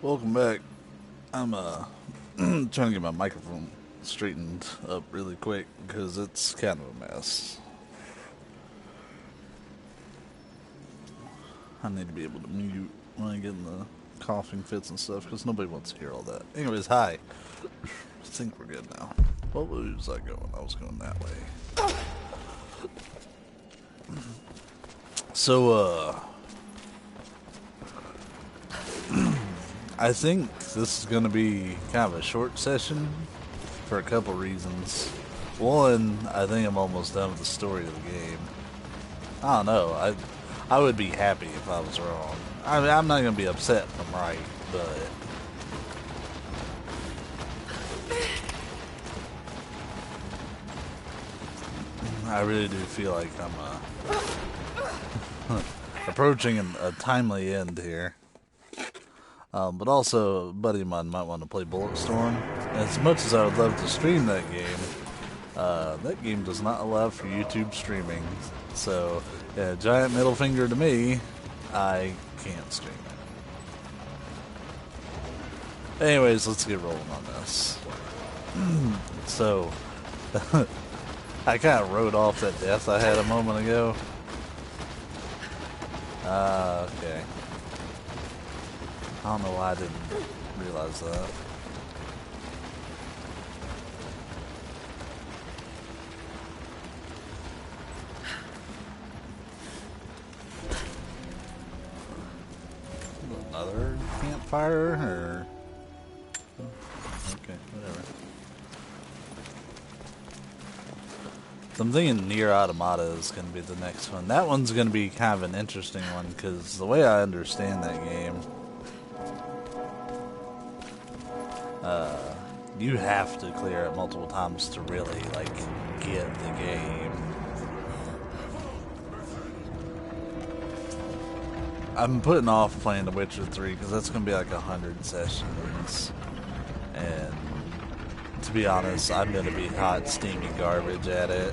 Welcome back. I'm trying to get my microphone straightened up really quick because it's kind of a mess. I need to be able to mute when I get in the coughing fits and stuff because nobody wants to hear all that. Anyways, hi. I think we're good now. What way was I going? I was going that way. So, I think this is going to be kind of a short session for a couple reasons. One, I think I'm almost done with the story of the game. I don't know. I would be happy if I was wrong. I mean, I'm not going to be upset if I'm right, but I really do feel like I'm approaching a timely end here. But also, a buddy of mine might want to play Bulletstorm. And as much as I would love to stream that game does not allow for YouTube streaming. So, yeah, giant middle finger to me, I can't stream it. Anyways, let's get rolling on this. So, I kind of wrote off that death I had a moment ago. Okay. I don't know why I didn't realize that. Another campfire, or... Okay, whatever. So I'm thinking Nier Automata is going to be the next one. That one's going to be kind of an interesting one, because the way I understand that game... you have to clear it multiple times to really, like, get the game. I'm putting off playing The Witcher 3 because that's going to be like 100 sessions. And to be honest, I'm going to be hot, steamy garbage at it.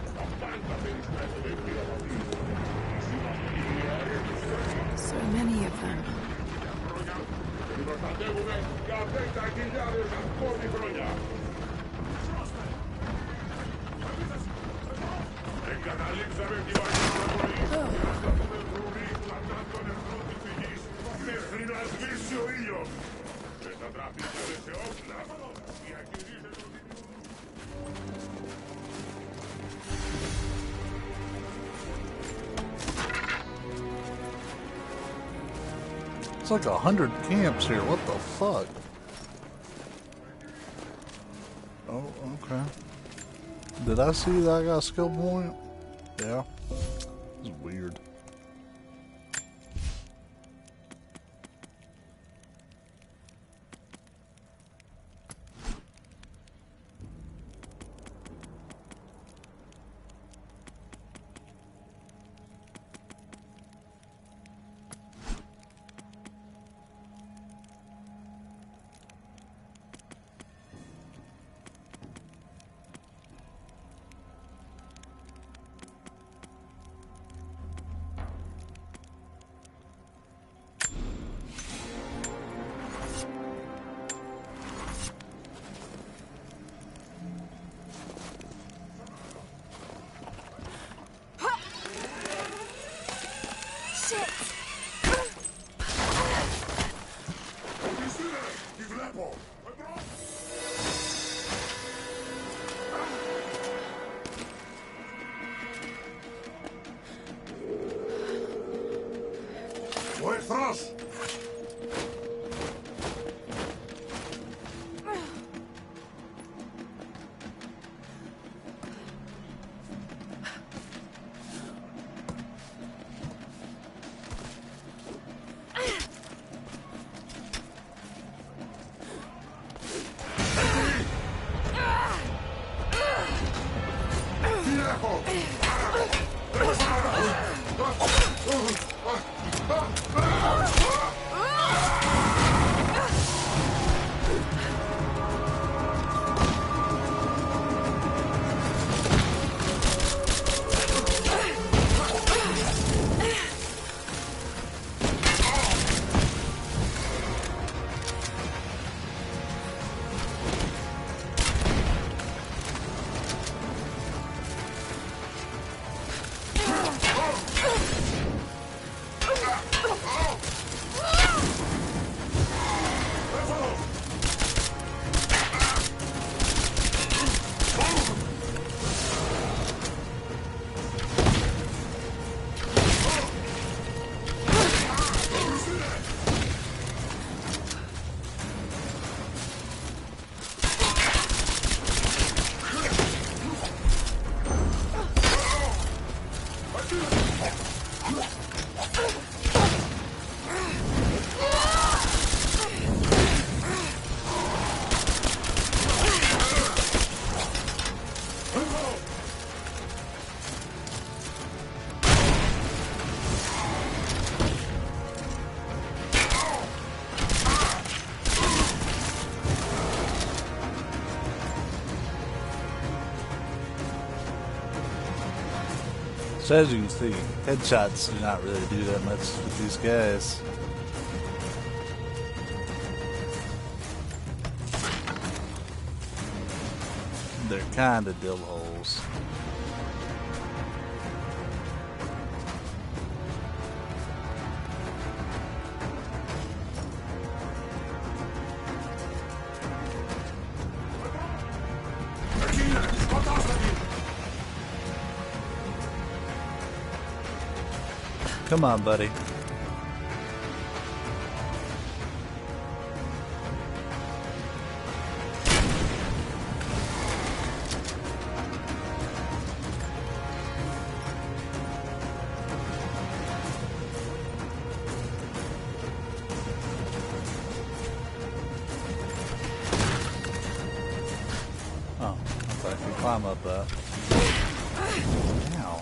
So many of them. It's like 100 camps here. What the fuck? Oh, okay. Did I see that I got a skill point? Yeah. This is weird. So as you can see, headshots do not really do that much with these guys. They're kind of dill holes. Come on, buddy. Oh, I thought I could climb up that. Ow.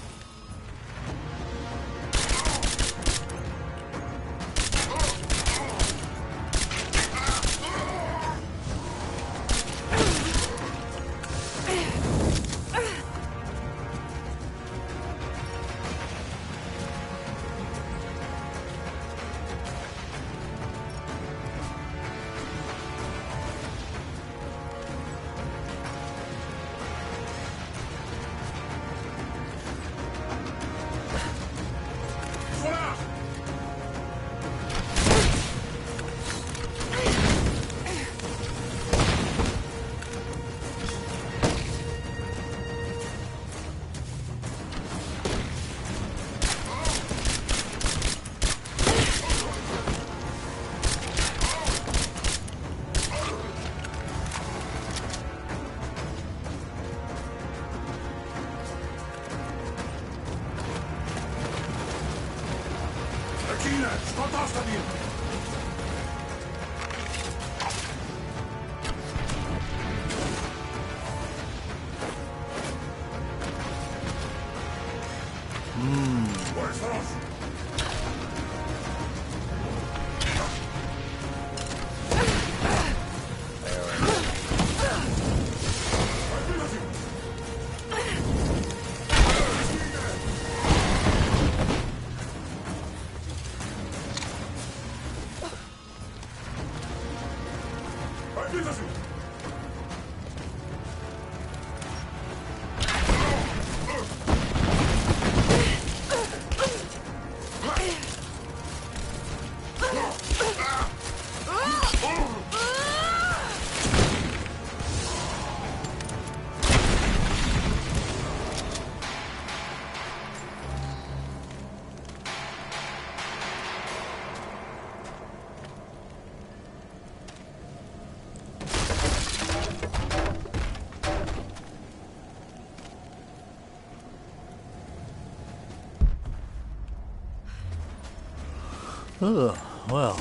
Ugh, well,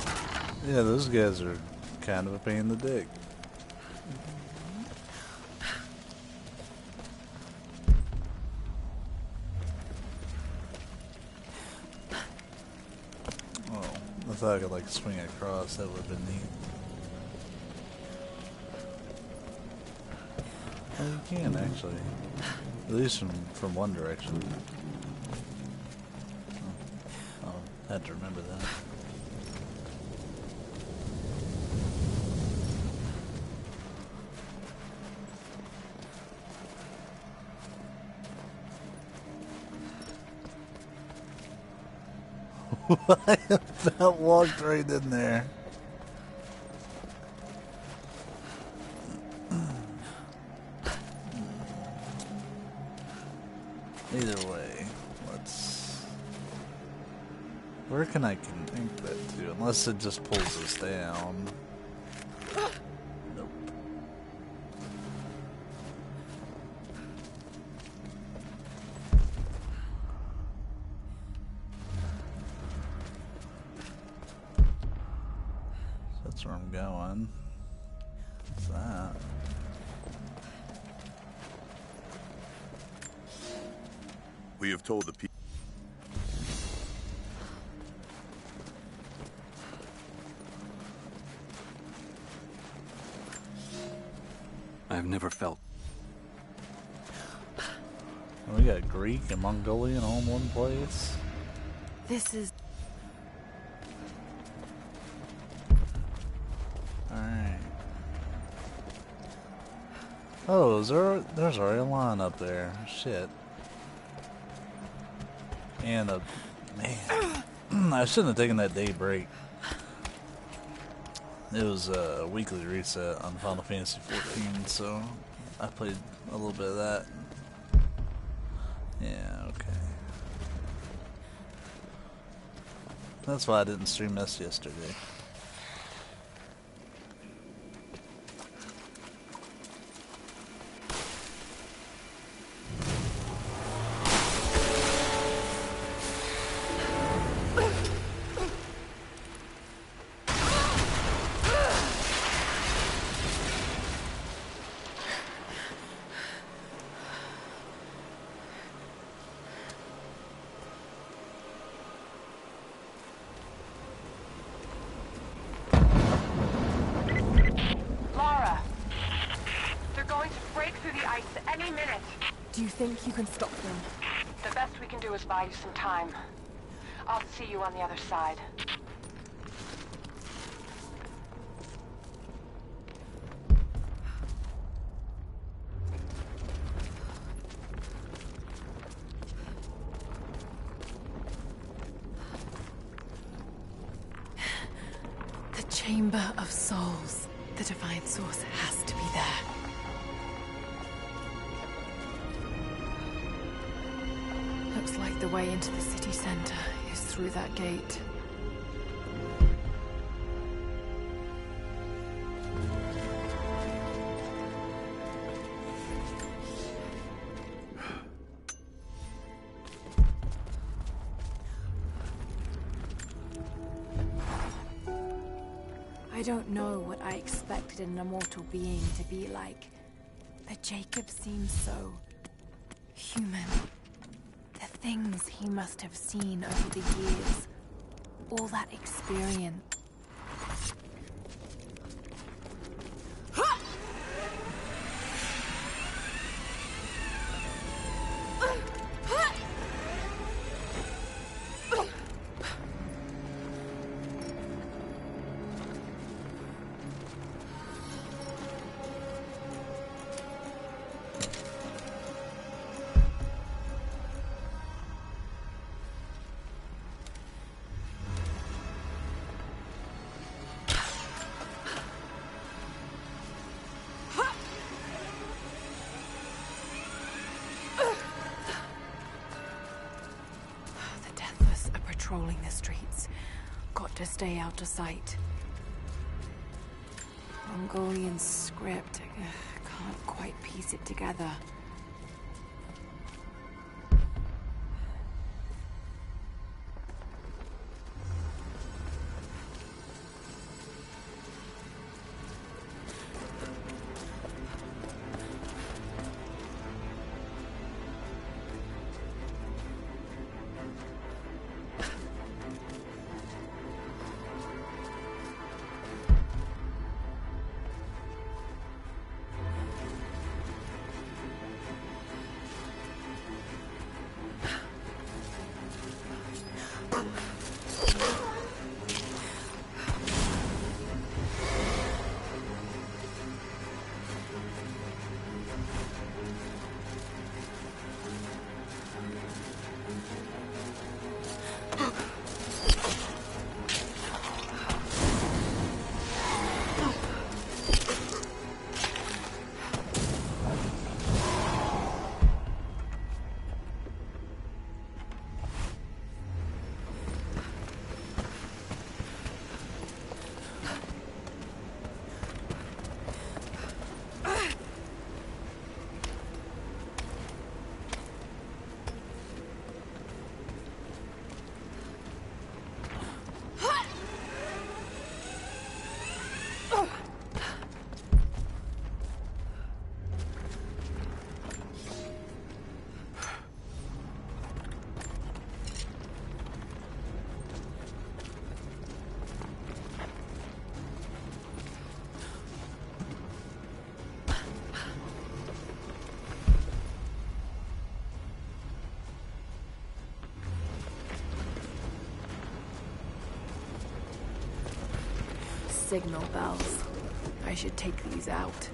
yeah, those guys are kind of a pain in the dick. Oh, I thought I could like swing across, that would have been neat. Well, you can actually, at least from one direction. Oh, I had to remember that. I about walked right in there. Either way, let's... Where can I connect that to? Unless it just pulls us down. Nope. That's where I'm going. What's that? We have told the people. I've never felt. We got Greek and Mongolian all in one place. This is... Alright. Oh, there's already a line up there. Shit. And a... Man. I shouldn't have taken that day break. It was a weekly reset on Final Fantasy 14, so I played a little bit of that. Yeah, okay. That's why I didn't stream this yesterday. Do you think you can stop them? The best we can do is buy you some time. I'll see you on the other side. The Chamber of Souls. The Divine Source has to be there. Looks like the way into the city center is through that gate. I don't know what I expected an immortal being to be like, but Jacob seems so human. The things he must have seen over the years, all that experience. Patrolling the streets. Got to stay out of sight. Mongolian script. Can't quite piece it together. signal bells. I should take these out.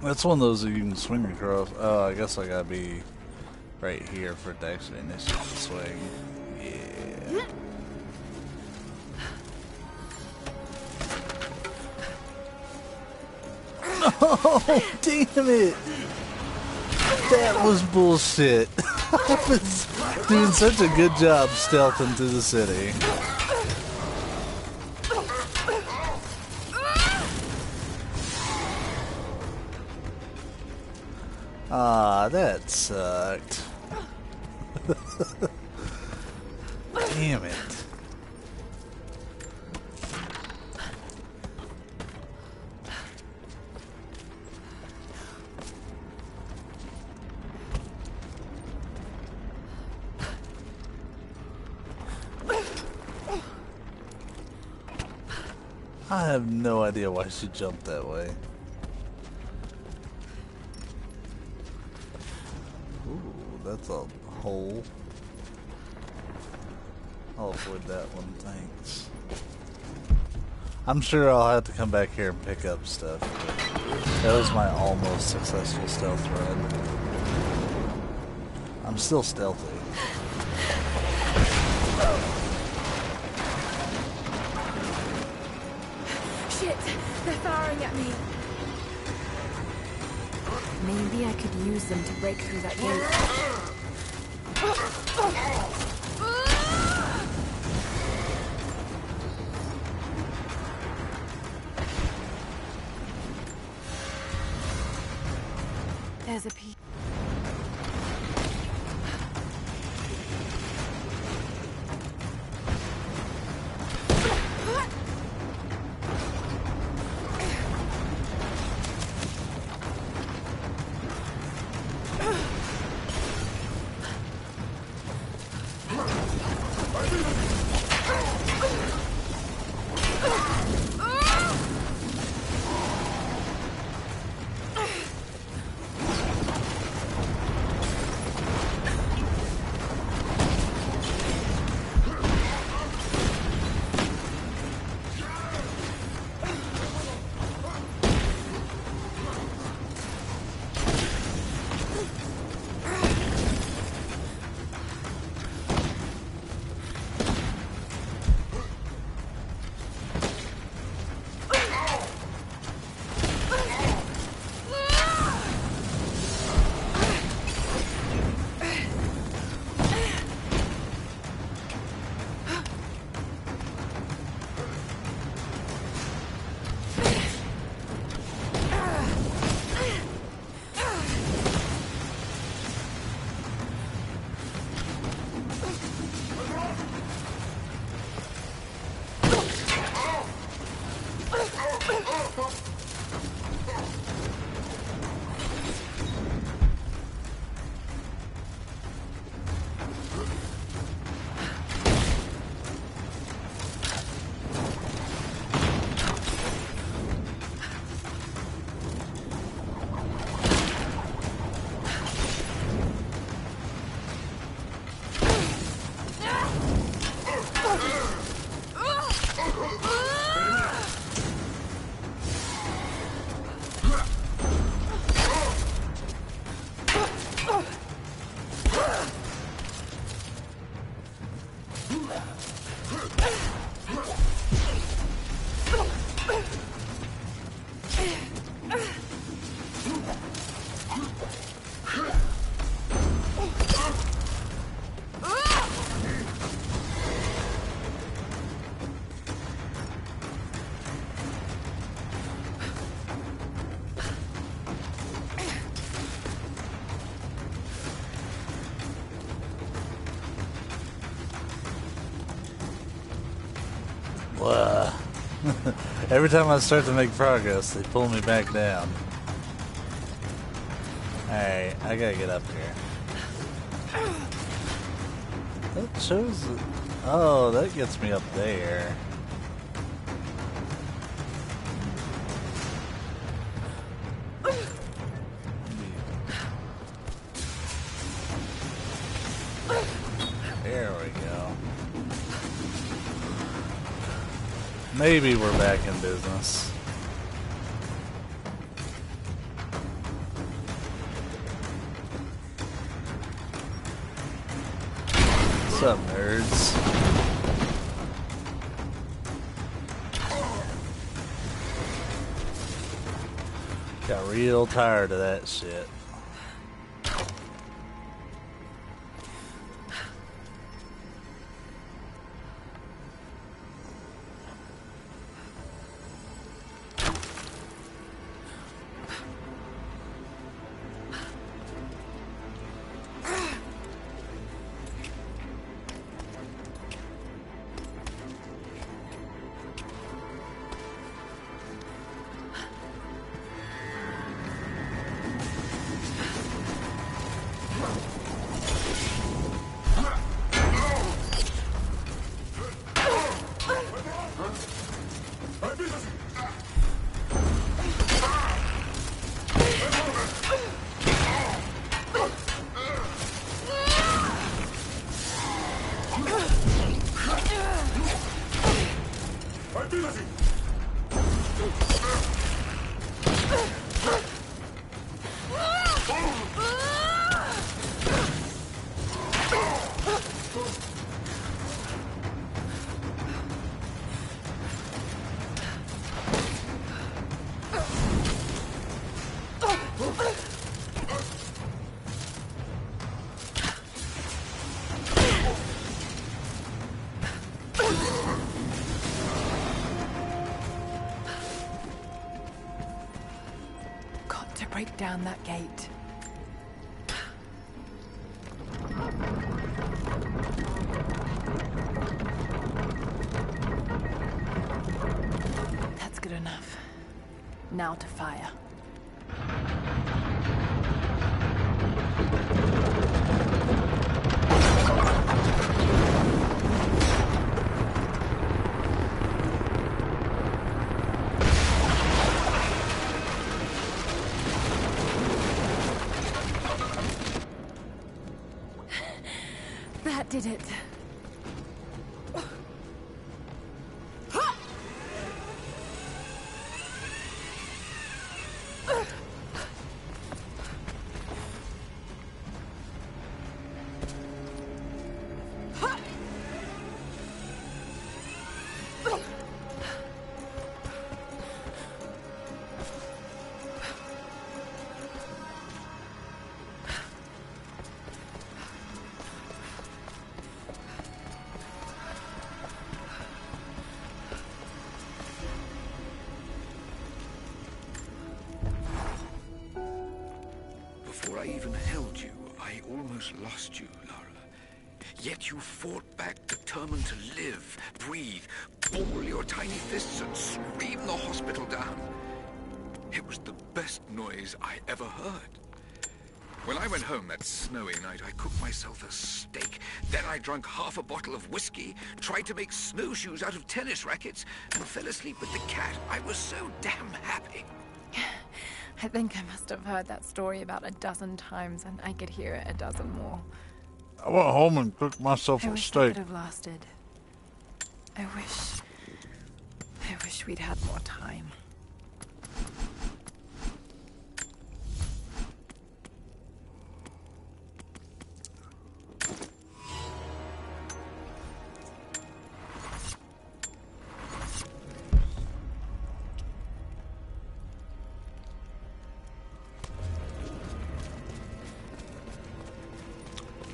That's one of those that you can swing across. Oh, I guess I gotta be right here for it to actually initiate the swing. Yeah. Oh, damn it! That was bullshit. I was doing such a good job stealthing through the city. Ah, that sucked. Damn it. I have no idea why she jumped that way. Ooh, that's a hole. I'll avoid that one, thanks. I'm sure I'll have to come back here and pick up stuff, but that was my almost successful stealth run. I'm still stealthy. Shit! They're firing at me! Maybe I could use them to break through that gate. There's a piece. Every time I start to make progress, they pull me back down. Alright, I gotta get up here. That shows... Oh, that gets me up there. There we go. Maybe we're back in business. What's up, nerds? Got real tired of that shit. Break down that gate. That's good enough. Now to fire. That did it. Before I even held you, I almost lost you, Lara. Yet you fought back, determined to live, breathe, ball your tiny fists and scream the hospital down. It was the best noise I ever heard. When I went home that snowy night, I cooked myself a steak. Then I drank half a bottle of whiskey, tried to make snowshoes out of tennis rackets, and fell asleep with the cat. I was so damn happy. I think I must have heard that story about a dozen times, and I could hear it a dozen more. I went home and cooked myself I a wish that steak. could have lasted. I wish we'd had more time.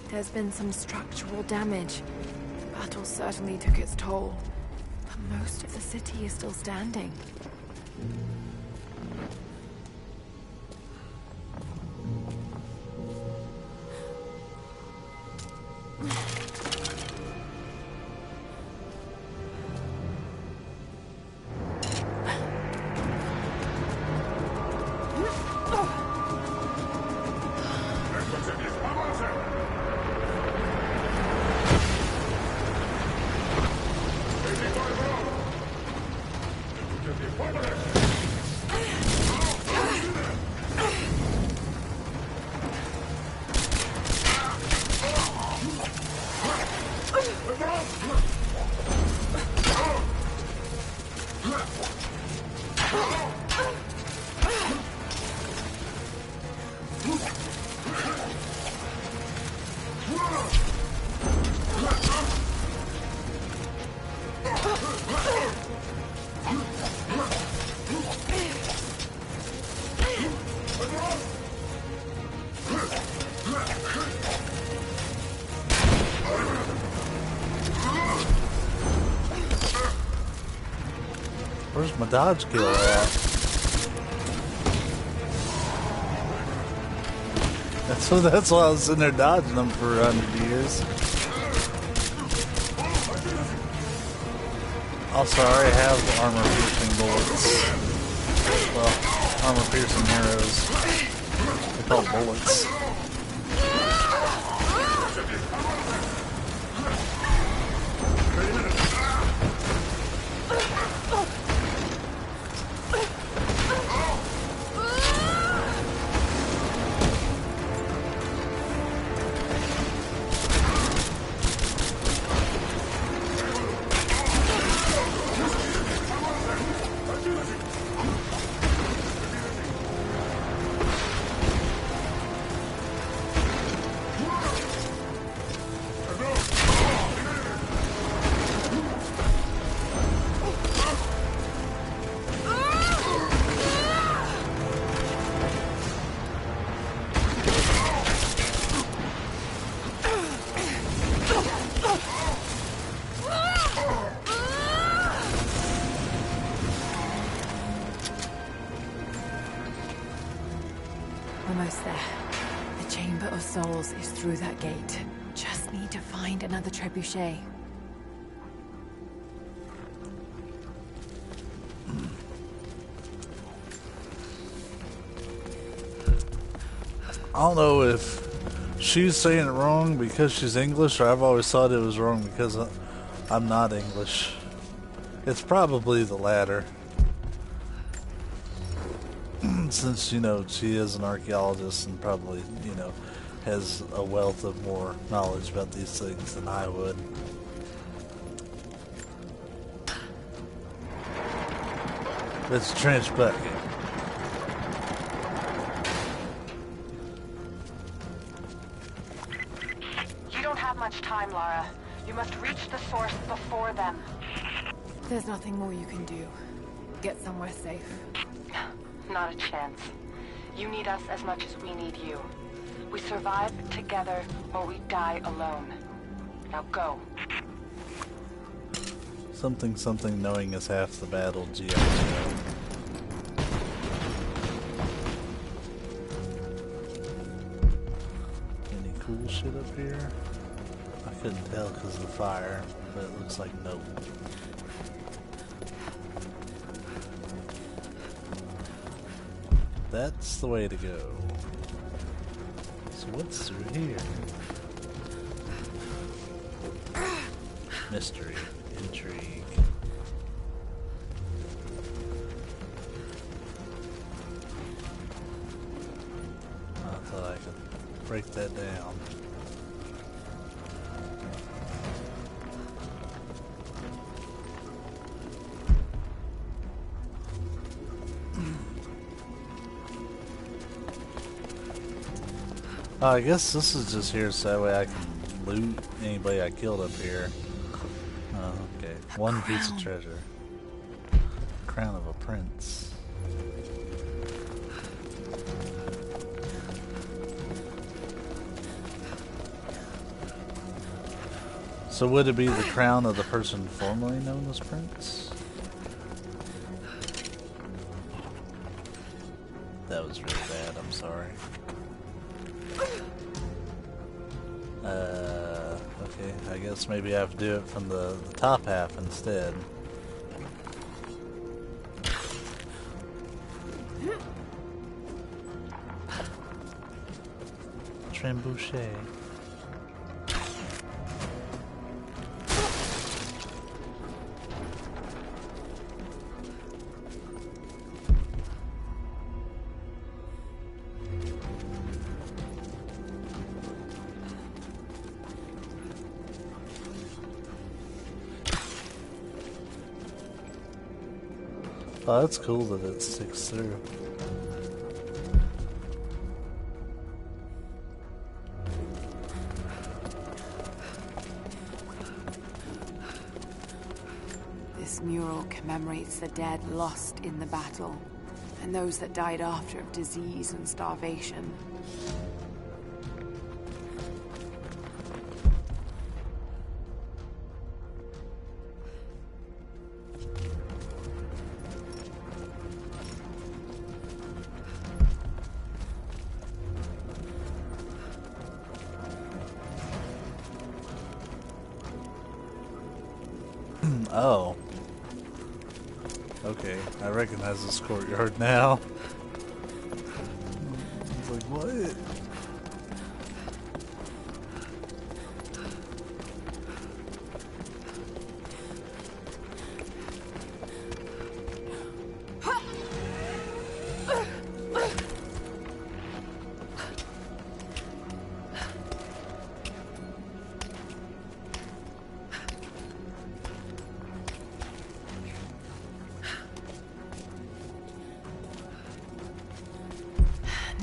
There's been some structural damage. Battle certainly took its toll, but most of the city is still standing. Where's my dodge kill at? That's why I was sitting there dodging them for 100 years. Also, I already have armor-piercing bullets. Well, armor-piercing arrows. They're called bullets. Almost there. The Chamber of Souls is through that gate. Just need to find another trebuchet. I don't know if she's saying it wrong because she's English, or I've always thought it was wrong because I'm not English. It's probably the latter. Since, you know, she is an archaeologist and probably, you know, has a wealth of more knowledge about these things than I would. It's a trench bucket. You don't have much time, Lara. You must reach the source before them. There's nothing more you can do. Get somewhere safe. Not a chance. You need us as much as we need you. We survive together or we die alone. Now go. Something knowing is half the battle, G.I. Any cool shit up here? I couldn't tell because of the fire, but it looks like nope. That's the way to go. So what's through here? Mystery, intrigue. I thought I could break that down. I guess this is just here so that way I can loot anybody I killed up here. Oh, okay. One piece of treasure. Crown of a prince. So would it be the crown of the person formerly known as Prince? That was really bad, I'm sorry. Okay, I guess maybe I have to do it from the top half instead. Trebuchet. Oh, that's cool that it sticks through. This mural commemorates the dead lost in the battle, and those that died after of disease and starvation. Oh. Okay, I recognize this courtyard now. It's like, what?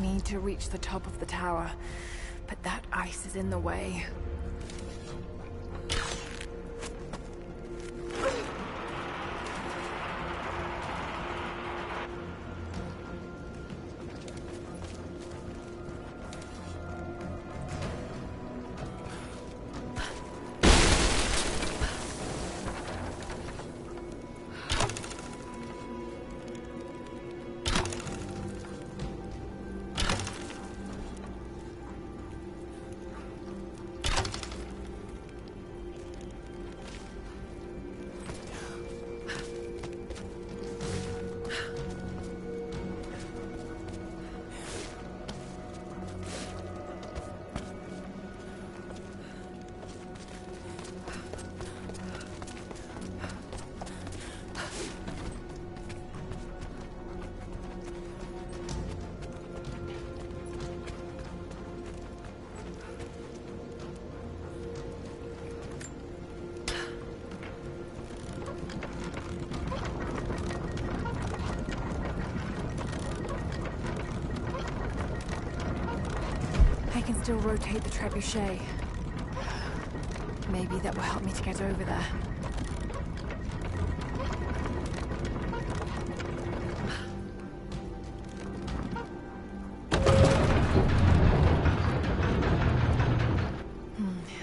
Need to reach the top of the tower, but that ice is in the way. I can still rotate the trebuchet. Maybe that will help me to get over there.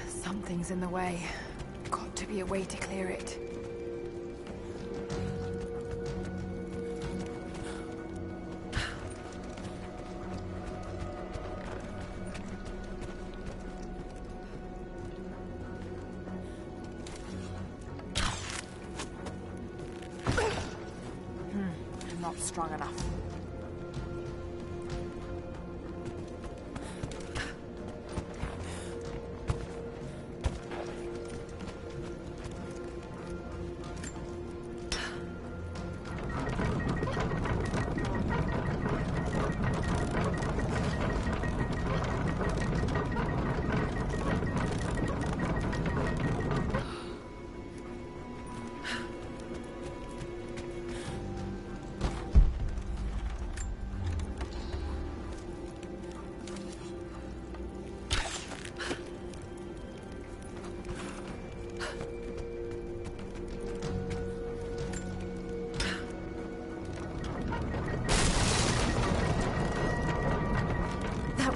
Something's in the way. Got to be a way to clear it. Not strong enough.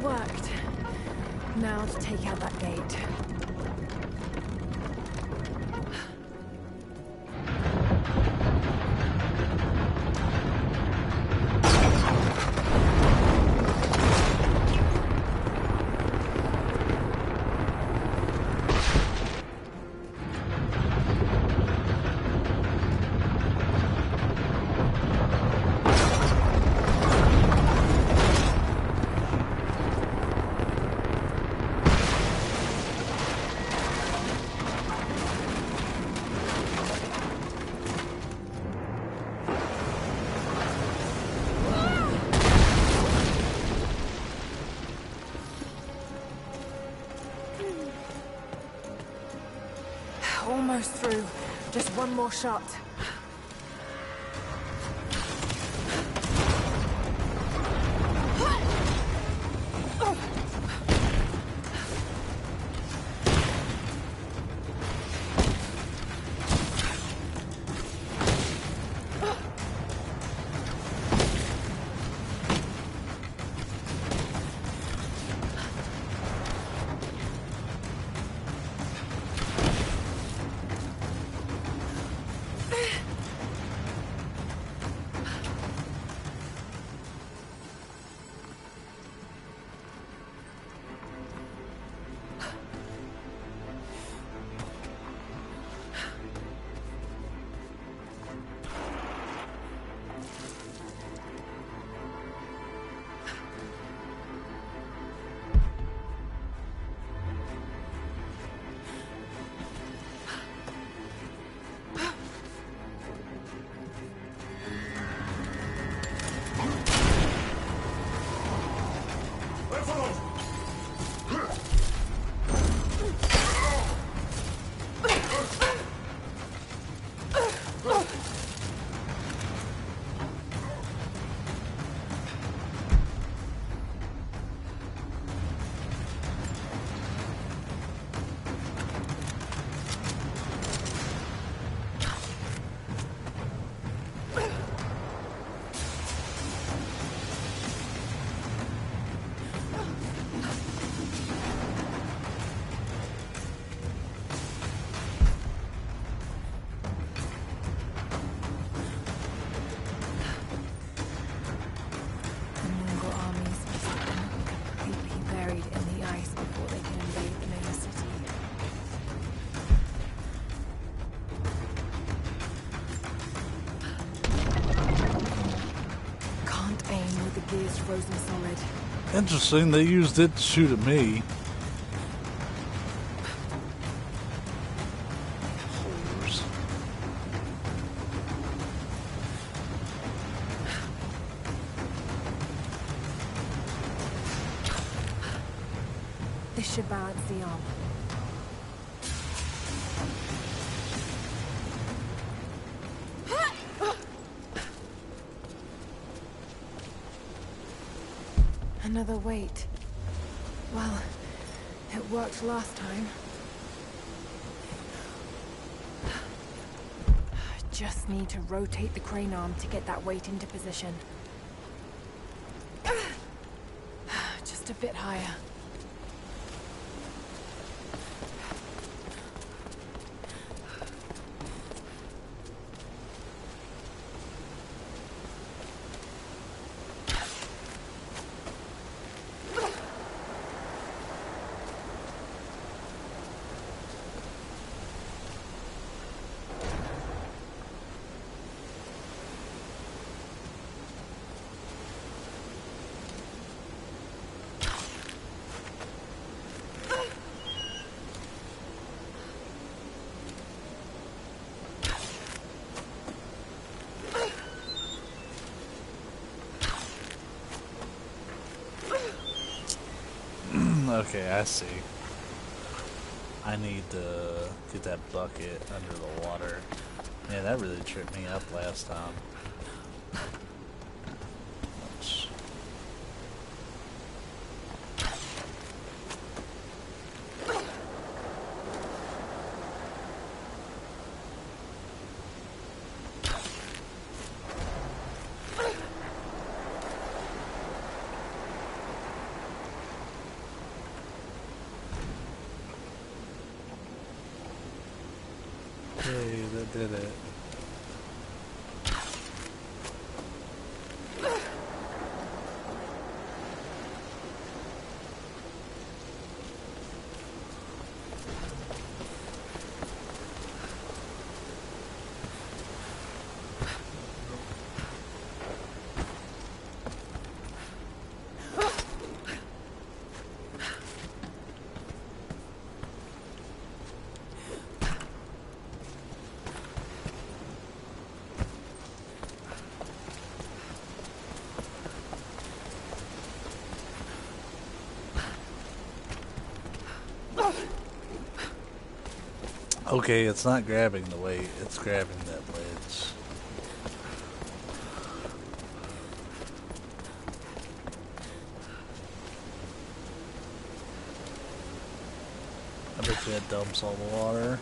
Worked. Now to take out that gate. Almost through. Just one more shot. gears frozen solid. Interesting, they used it to shoot at me. Whores. This should balance the arm. Another weight. Well, it worked last time. Just need to rotate the crane arm to get that weight into position. Just a bit higher. Okay, I see. I need to get that bucket under the water. Yeah, that really tripped me up last time. Oops. Hey, that did it. Okay, it's not grabbing the weight, it's grabbing that ledge. I bet you that dumps all the water.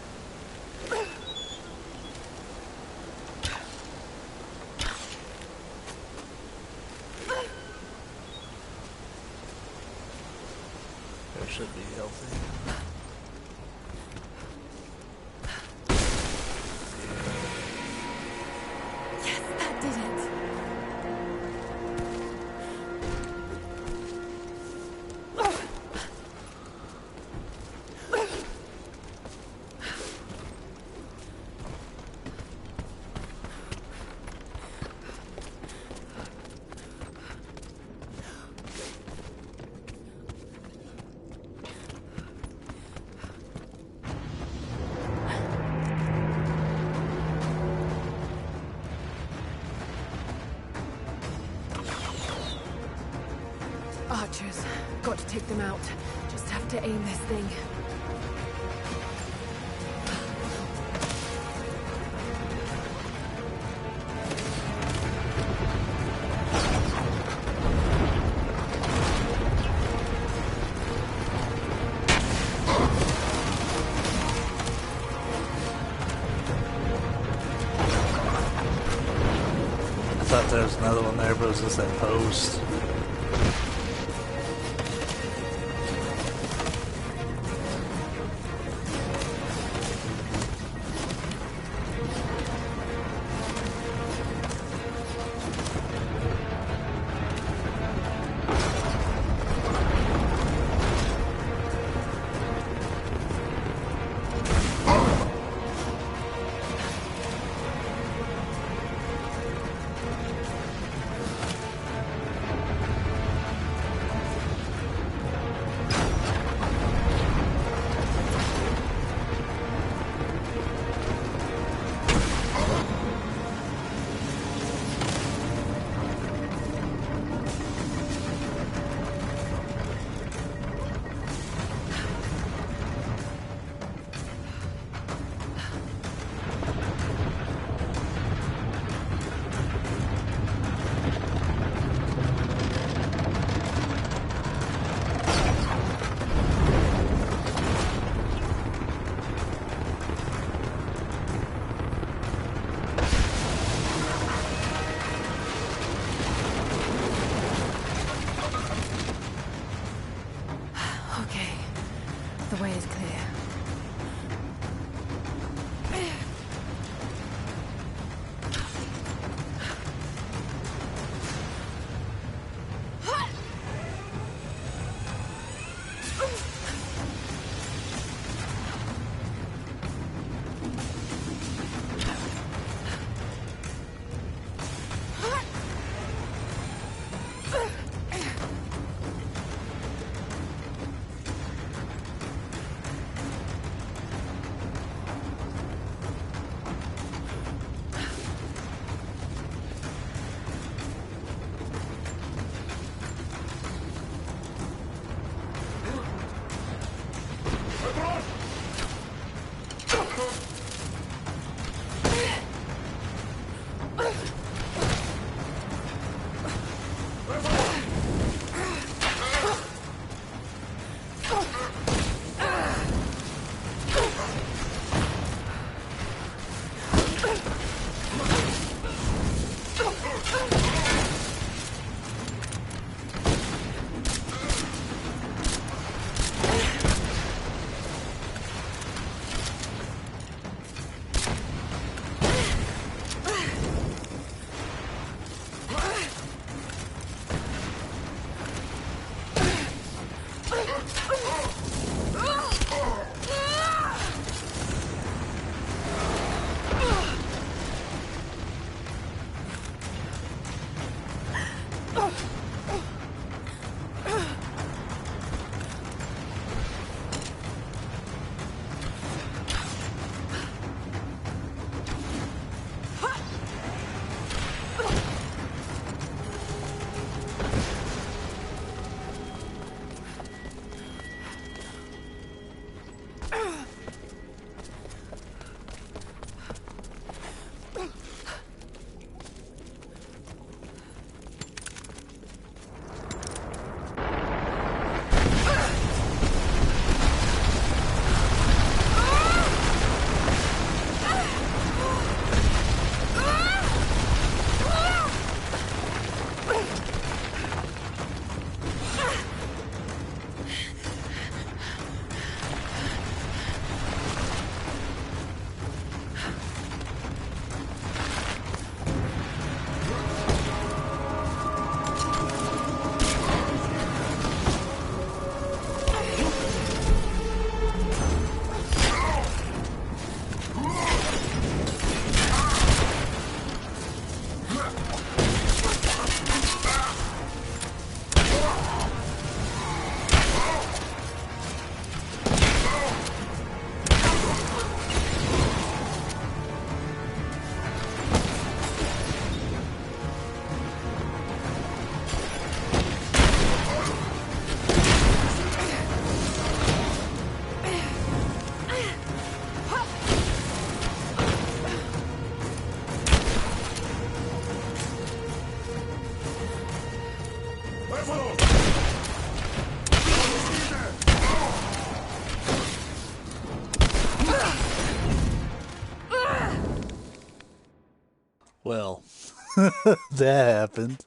That should be healthy. Archers. Got to take them out. Just have to aim this thing. I thought there was another one there, but it was just that post. Well, that happened.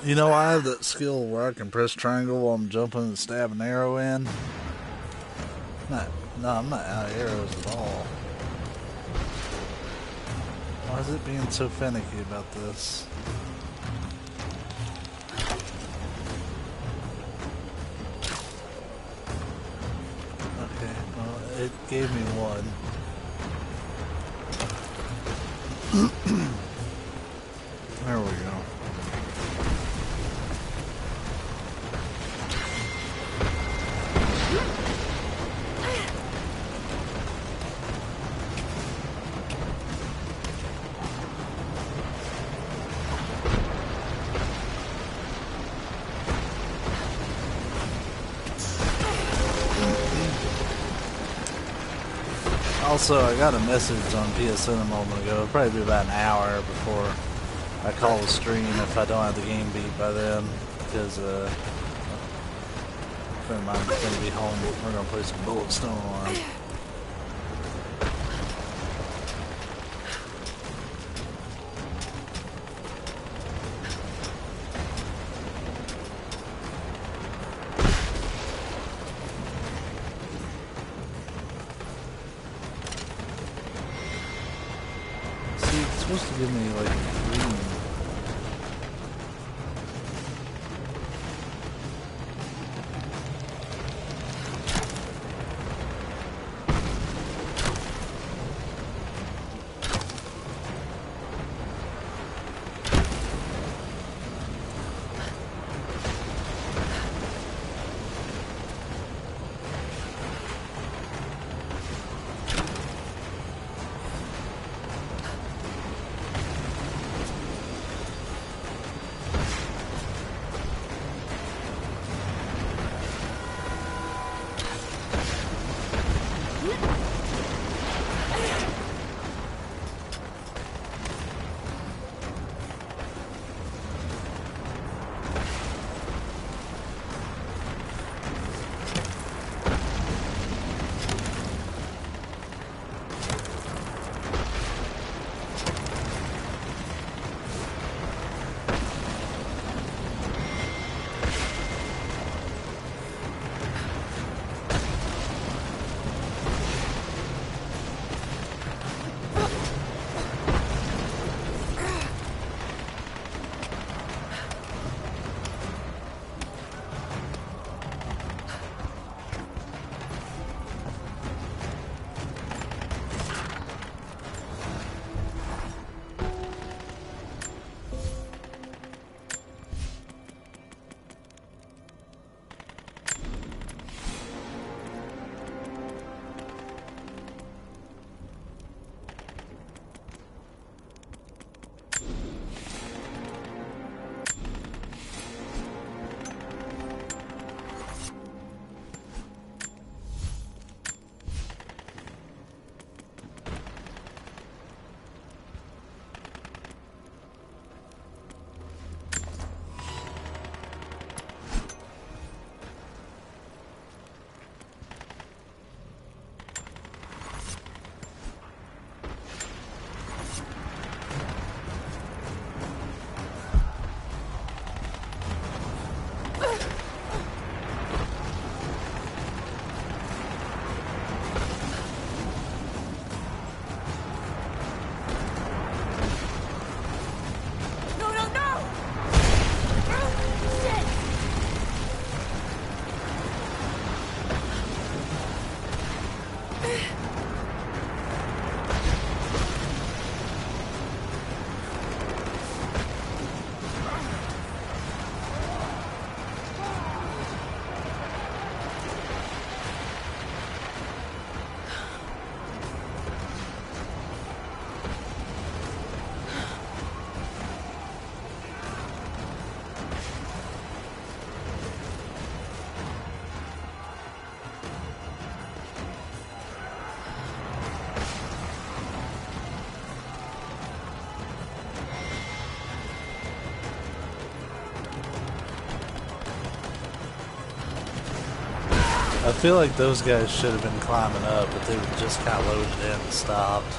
You know, I have that skill where I can press triangle while I'm jumping and stab an arrow in. No, I'm not out of arrows at all. Why is it being so finicky about this? gave me one. There we go. Also, I got a message on PSN a moment ago. It'll probably be about an hour before I call the stream if I don't have the game beat by then. Because a friend of mine's going to be home. We're going to play some Bulletstorm on. Supposed to give me like a green. I feel like those guys should have been climbing up, but they were just kind of loaded in and stopped.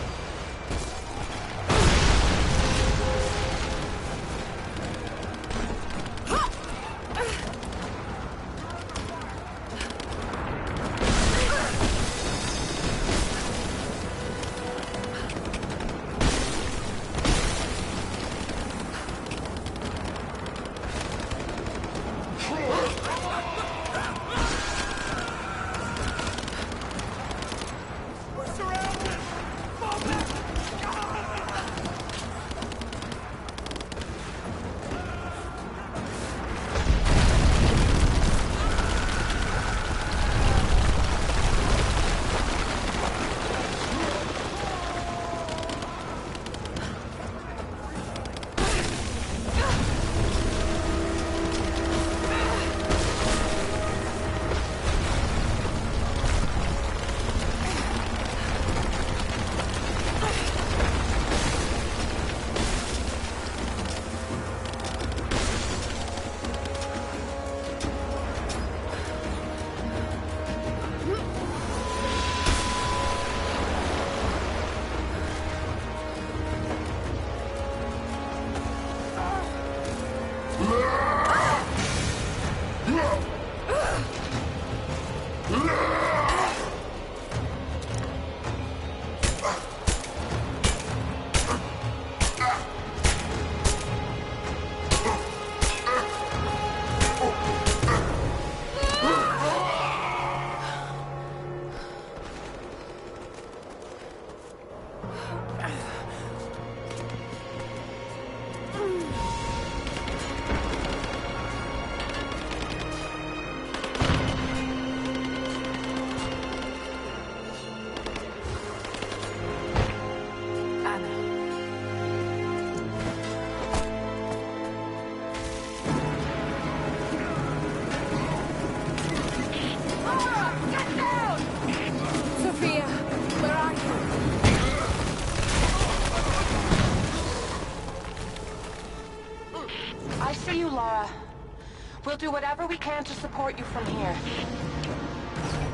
We'll do whatever we can to support you from here.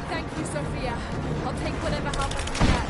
Thank you, Sophia. I'll take whatever help I can get.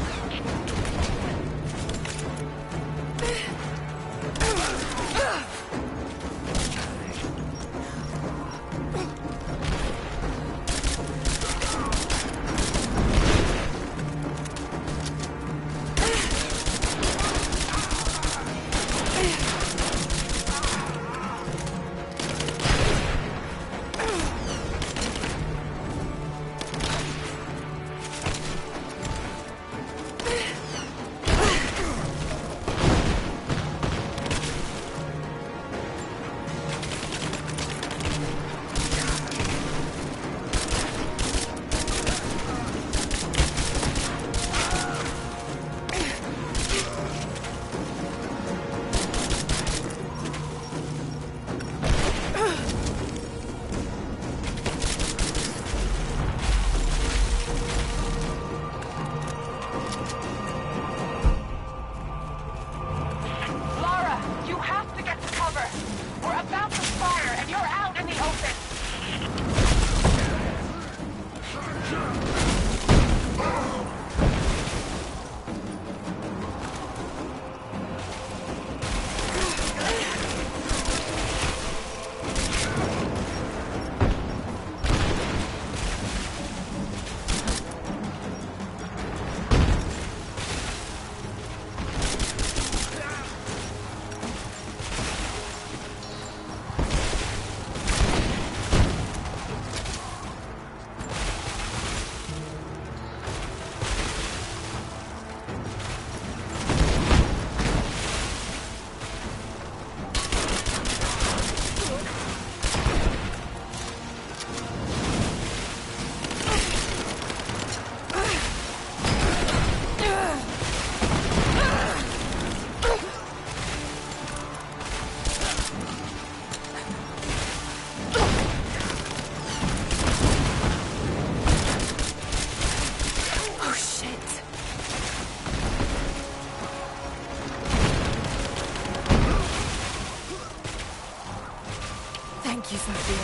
Thank you, Sophia.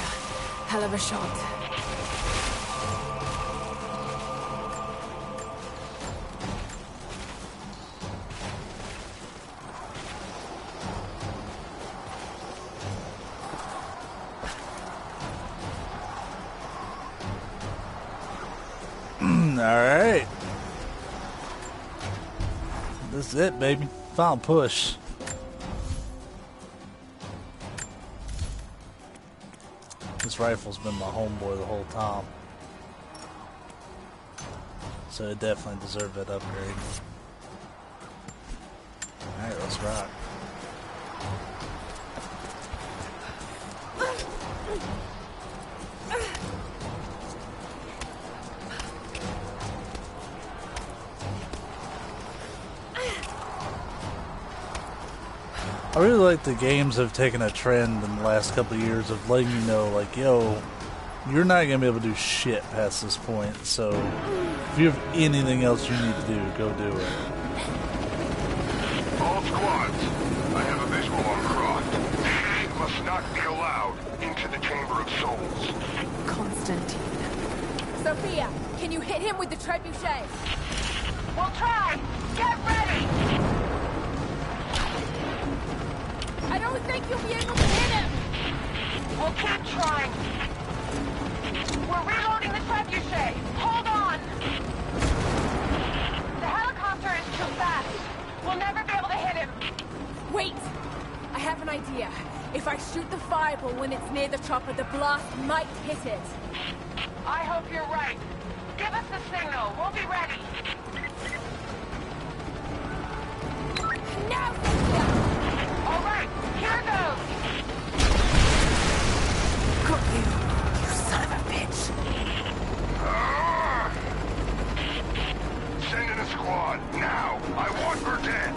Hell of a shot. Alright. This is it, baby. Final push. This rifle's been my homeboy the whole time. So it definitely deserved that upgrade. Alright, let's rock. I really like the games have taken a trend in the last couple of years of letting you know, like, yo, you're not going to be able to do shit past this point, so if you have anything else you need to do, go do it. All squads, I have a visual on Croft. He must not be allowed into the Chamber of Souls. Constantine. Sophia, can you hit him with the trebuchet? We'll try! Get ready! I don't think you'll be able to hit him! We'll keep trying. We're reloading the trebuchet. Hold on! The helicopter is too fast. We'll never be able to hit him. Wait! I have an idea. If I shoot the fireball when it's near the chopper, the blast might hit it. I hope you're right. Give us the signal. We'll be ready. Now, Sophia! All right, here goes. Got you, you son of a bitch. Send in a squad, now! I want her dead!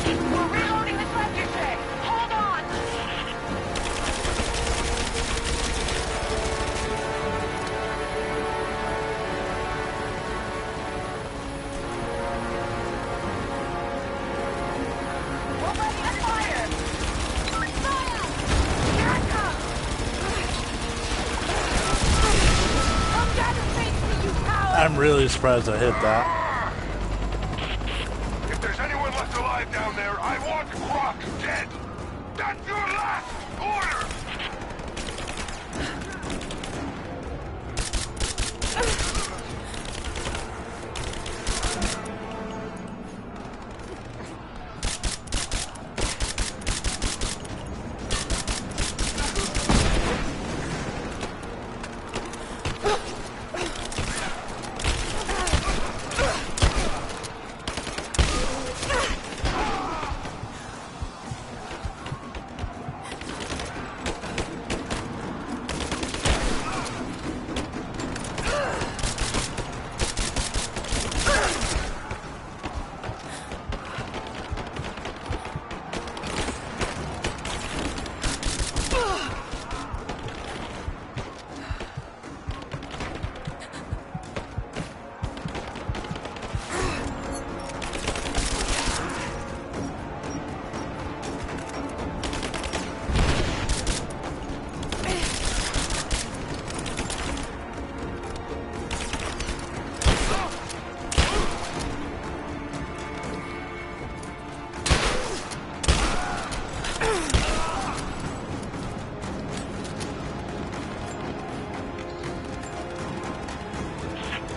We're reloading the trebuchet! Hold on! We're ready to fire! Fire! Here it comes! Come down and face me, you coward! I'm really surprised I hit that. If there's anyone left alive down there, I want Croc dead! That's your last order!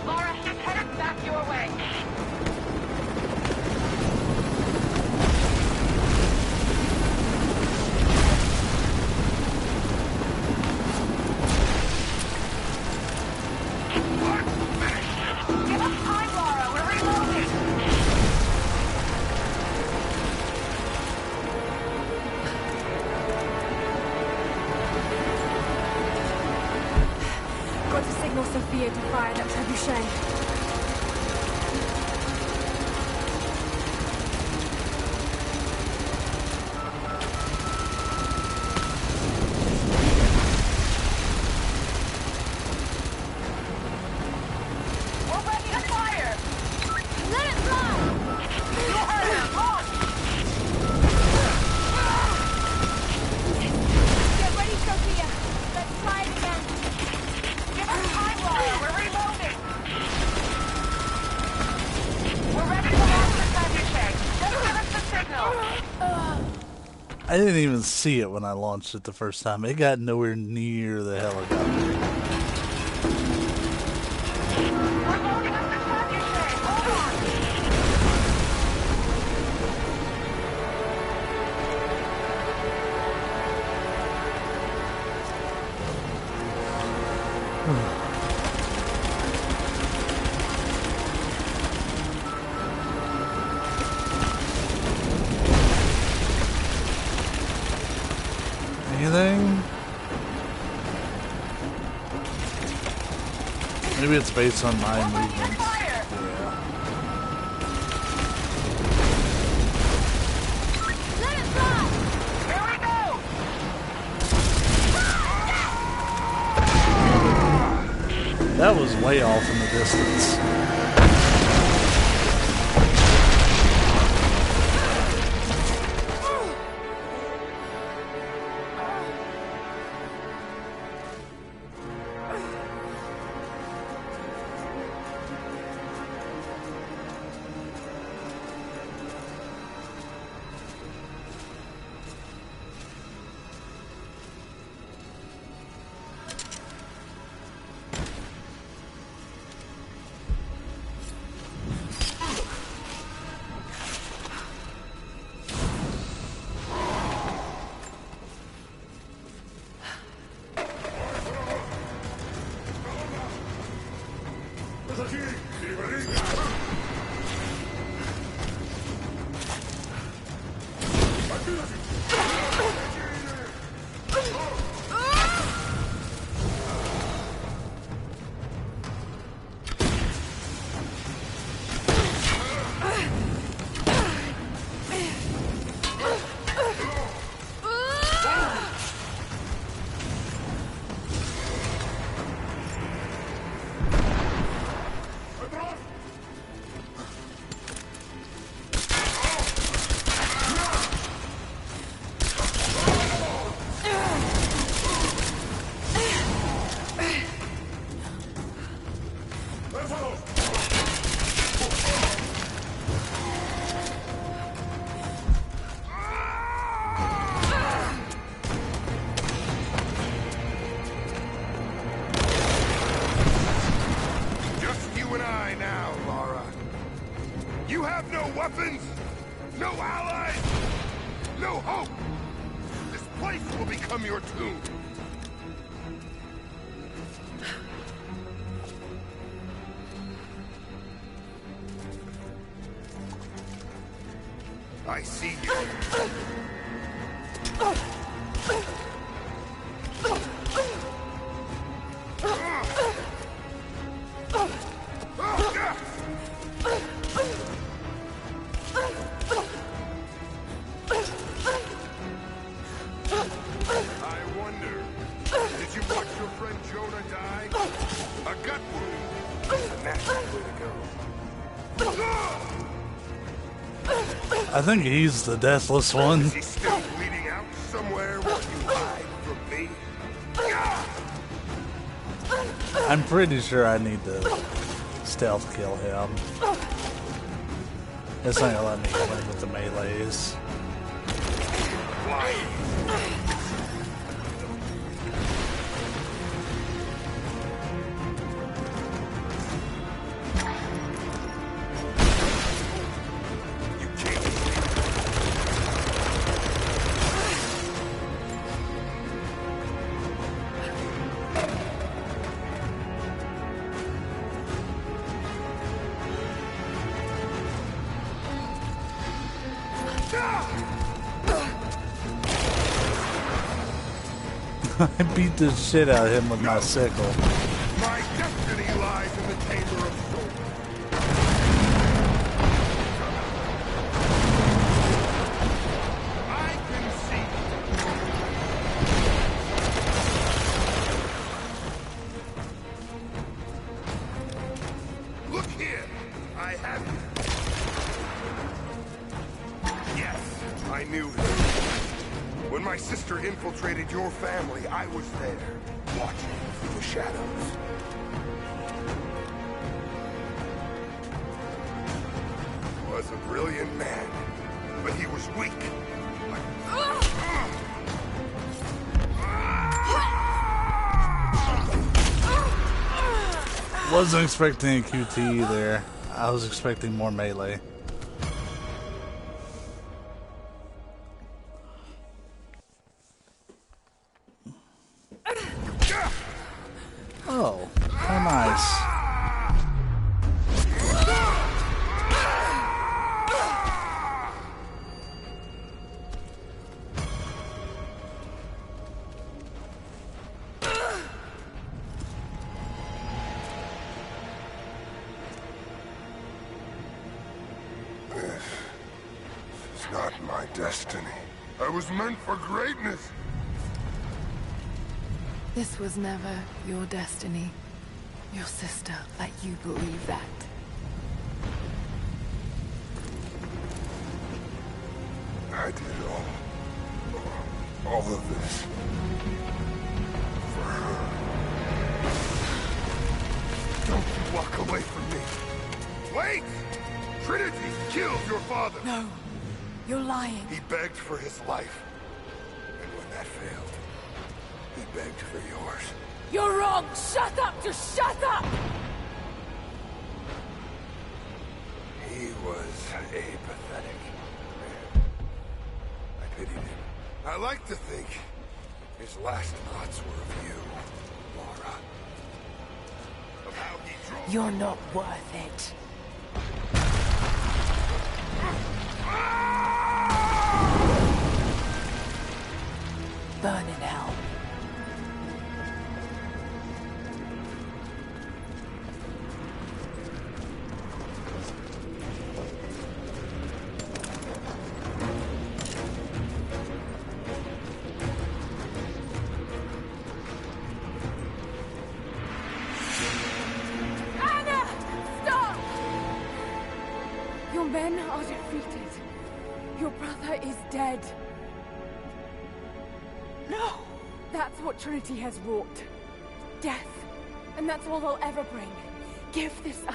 Laura, he's headed back your way. Give us time, Laura. We're reloading. Got to signal Sophia to fire that trebuchet. We're ready to fire. Let it fly! You heard him. Launch. Get ready, Sophia. Let's try it again. Give us time, Laura. We're reloading. We're ready to launch the trebuchet. Just give us the signal. I didn't even see it when I launched it the first time. It got nowhere near the helicopter. We're loading up the trebuchet. Hold on. Anything? Maybe it's based on my We're ready to movements. fire. Let it fly! Here we go. That was way off in the distance. weapons, no allies, no hope. This place will become your tomb. I see you. I wonder, did you watch your friend Jonah die? A gut wound. A nasty way to go. I think he's the deathless one. Is he still bleeding out somewhere while you hide from me? I'm pretty sure I need to stealth kill him. It's not gonna let me win with the melees. I beat the shit out of him with my sickle. My destiny lies in the Chamber of Souls. I can see. Look here, I have you. Yes, I knew him. When my sister infiltrated your family, I was there, watching through the shadows. He was a brilliant man, but he was weak. Wasn't expecting a QT either. I was expecting more melee. Oh, how nice. It's not my destiny. I was meant for greatness. This was never your destiny. Your sister let you believe that. I did all of this for her. Don't you walk away from me. Wait! Trinity killed your father. No, you're lying. He begged for his life. And when that failed, he begged for yours. You're wrong! Shut up! Just shut up! He was a pathetic man. I pitied him. I like to think his last thoughts were of you, Laura. Of how he drove. You're not worth it. Burn in hell. Anna! Stop! Your men are defeated. Your brother is dead. No! That's what Trinity has wrought. Death. And that's all they'll ever bring. Give this up.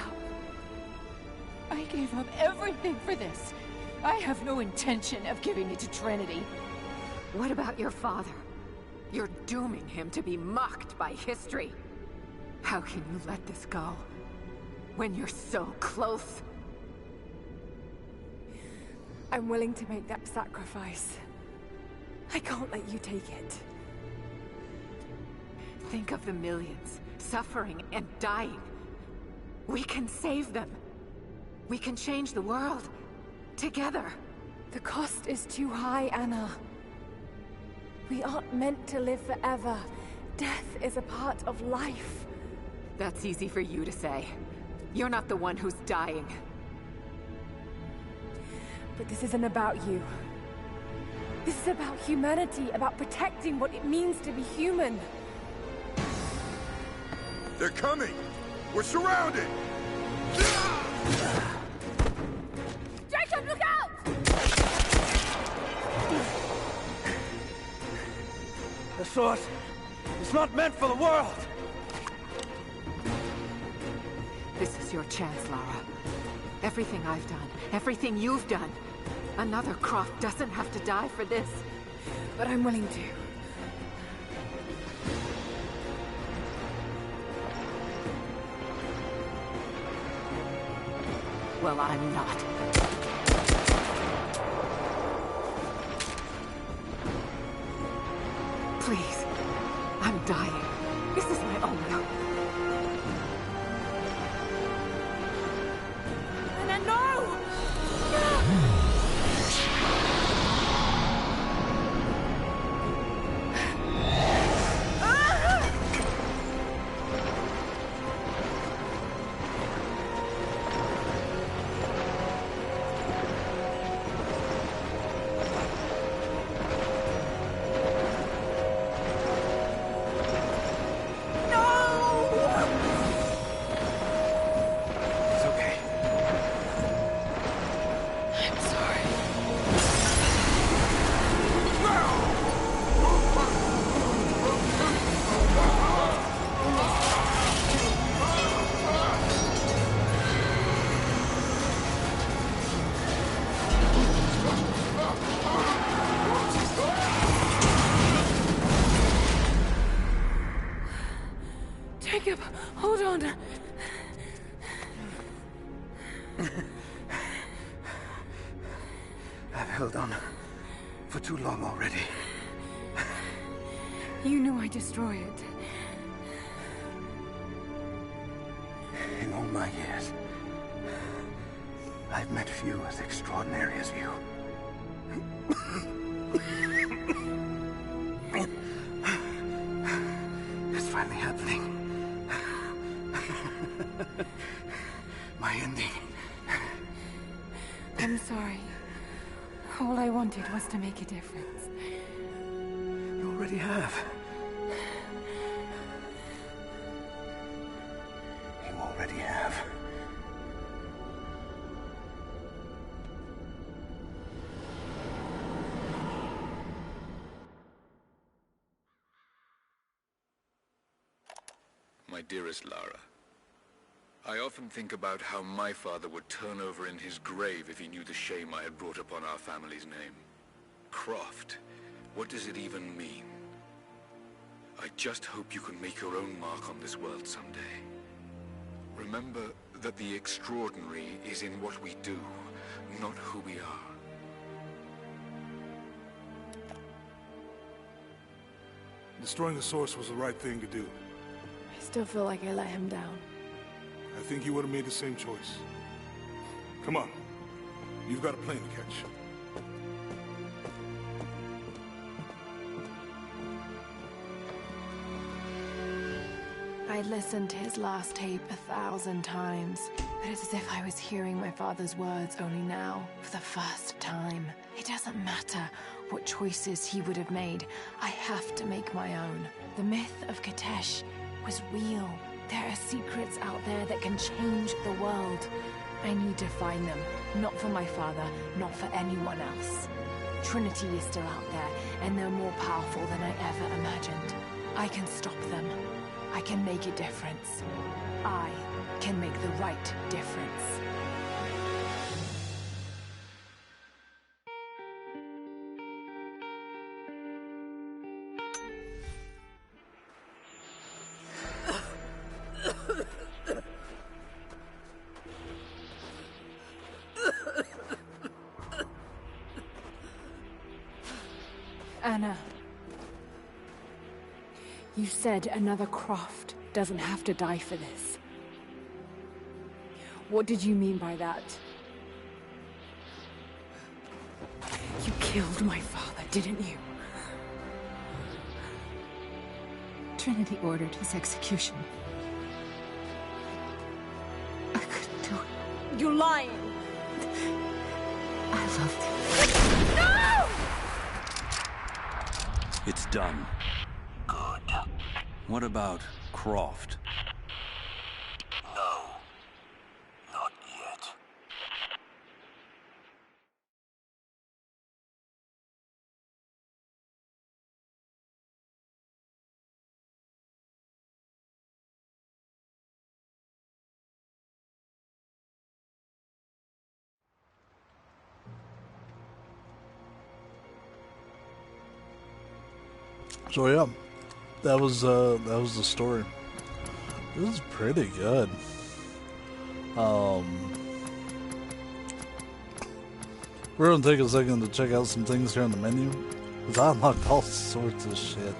I gave up everything for this. I have no intention of giving it to Trinity. What about your father? You're dooming him to be mocked by history. How can you let this go? When you're so close? I'm willing to make that sacrifice. I can't let you take it. Think of the millions suffering and dying. We can save them. We can change the world. Together. The cost is too high, Anna. We aren't meant to live forever. Death is a part of life. That's easy for you to say. You're not the one who's dying. But this isn't about you. This is about humanity, about protecting what it means to be human. They're coming! We're surrounded! Jacob, look out! The source is not meant for the world! This is your chance, Lara. Everything I've done, everything you've done. Another Croft doesn't have to die for this. But I'm willing to. Well, I'm not. Please. I'm dying. This is my only hope. Anna, no! Jacob, hold on. I've held on for too long already. You knew I'd destroy it. In all my years, I've met few as extraordinary as you. It's finally happening. My ending. I'm sorry. All I wanted was to make a difference. You already have. You already have. My dearest Lara, I often think about how my father would turn over in his grave if he knew the shame I had brought upon our family's name. Croft, what does it even mean? I just hope you can make your own mark on this world someday. Remember that the extraordinary is in what we do, not who we are. Destroying the source was the right thing to do. I still feel like I let him down. I think you would have made the same choice. Come on. You've got a plane to catch. I listened to his last tape 1,000 times, but it's as if I was hearing my father's words only now, for the first time. It doesn't matter what choices he would have made. I have to make my own. The myth of Katesh was real. There are secrets out there that can change the world. I need to find them, not for my father, not for anyone else. Trinity is still out there, and they're more powerful than I ever imagined. I can stop them. I can make a difference. I can make the right difference. Anna, you said another Croft doesn't have to die for this. What did you mean by that? You killed my father, didn't you? Trinity ordered his execution. I couldn't do it. You're lying! I loved him. No! It's done. Good. What about Croft? No. Not yet. So yeah, that was the story. It was pretty good. We're gonna take a second to check out some things here on the menu, because I unlocked all sorts of shit.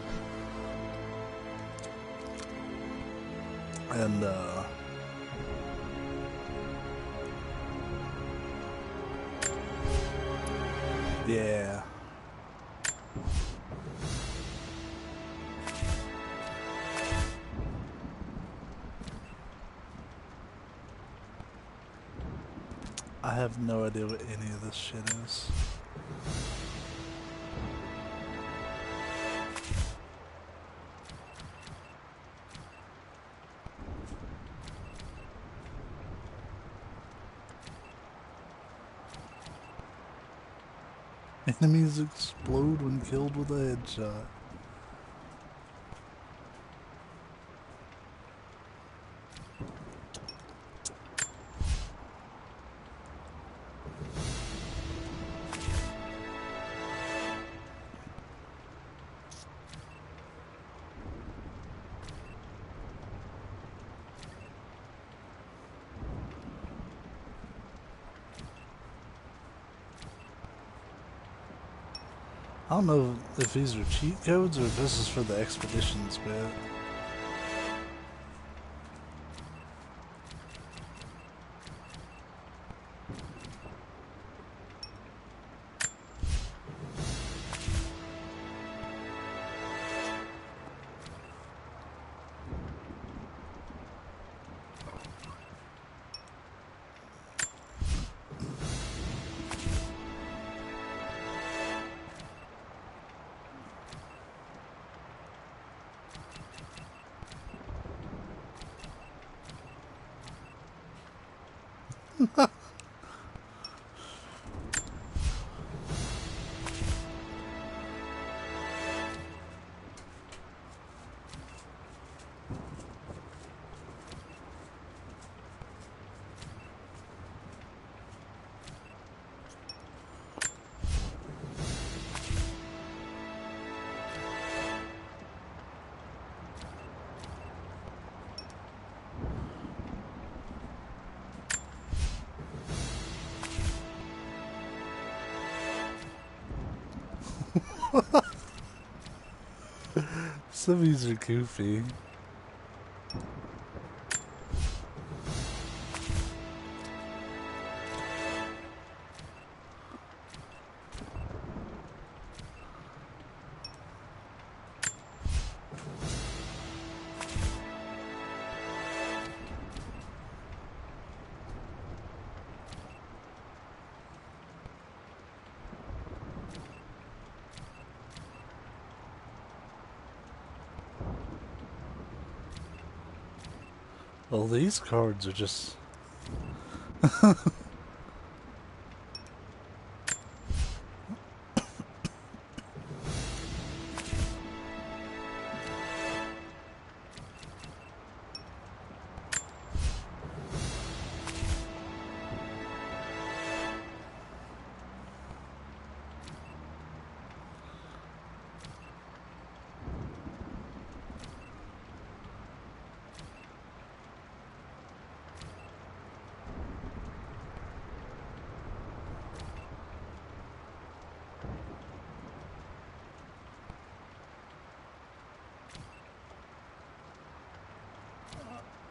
And yeah. I have no idea what any of this shit is. Enemies explode when killed with a headshot. I don't know if these are cheat codes or if this is for the expeditions bit. Some of these are goofy. Well, these cards are just...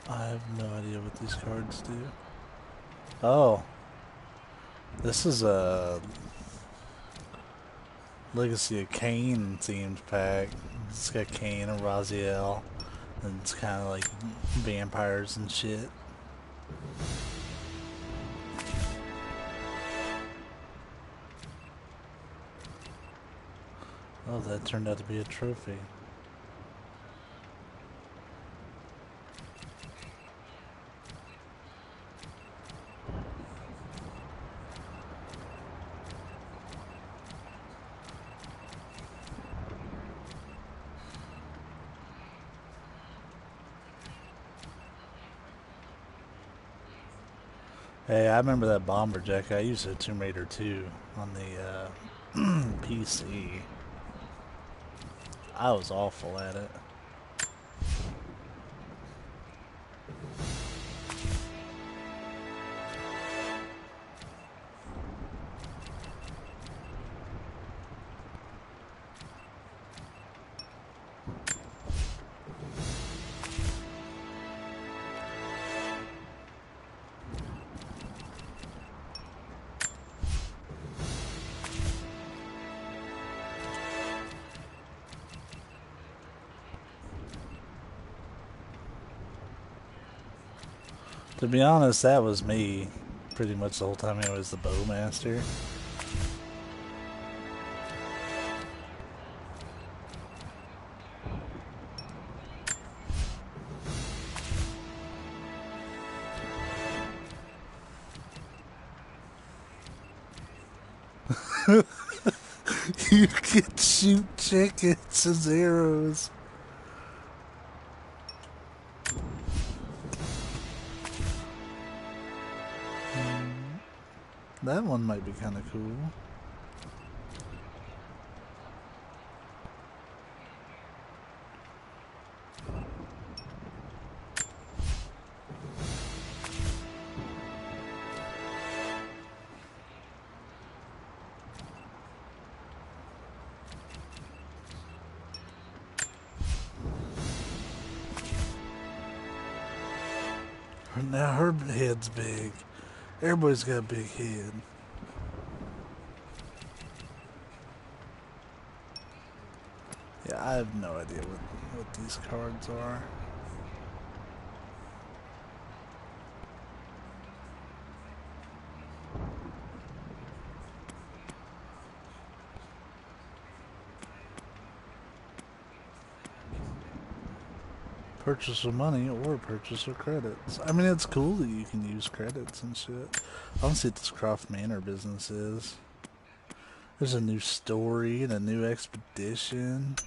I have no idea what these cards do. Oh. This is a Legacy of Kain themed pack. It's got Kain and Raziel. And it's kind of like vampires and shit. Oh, that turned out to be a trophy. Hey, I remember that Bomberjack. I used a Tomb Raider 2 on the PC. I was awful at it. To be honest, that was me pretty much the whole time I was the Bowmaster. You can shoot chickens as arrows. That one might be kind of cool. Now her head's big. Everybody's got a big head. Yeah, I have no idea what these cards are. Purchase with money or purchase with credits. I mean, it's cool that you can use credits and shit. I don't see what this Croft Manor business is. There's a new story and a new expedition.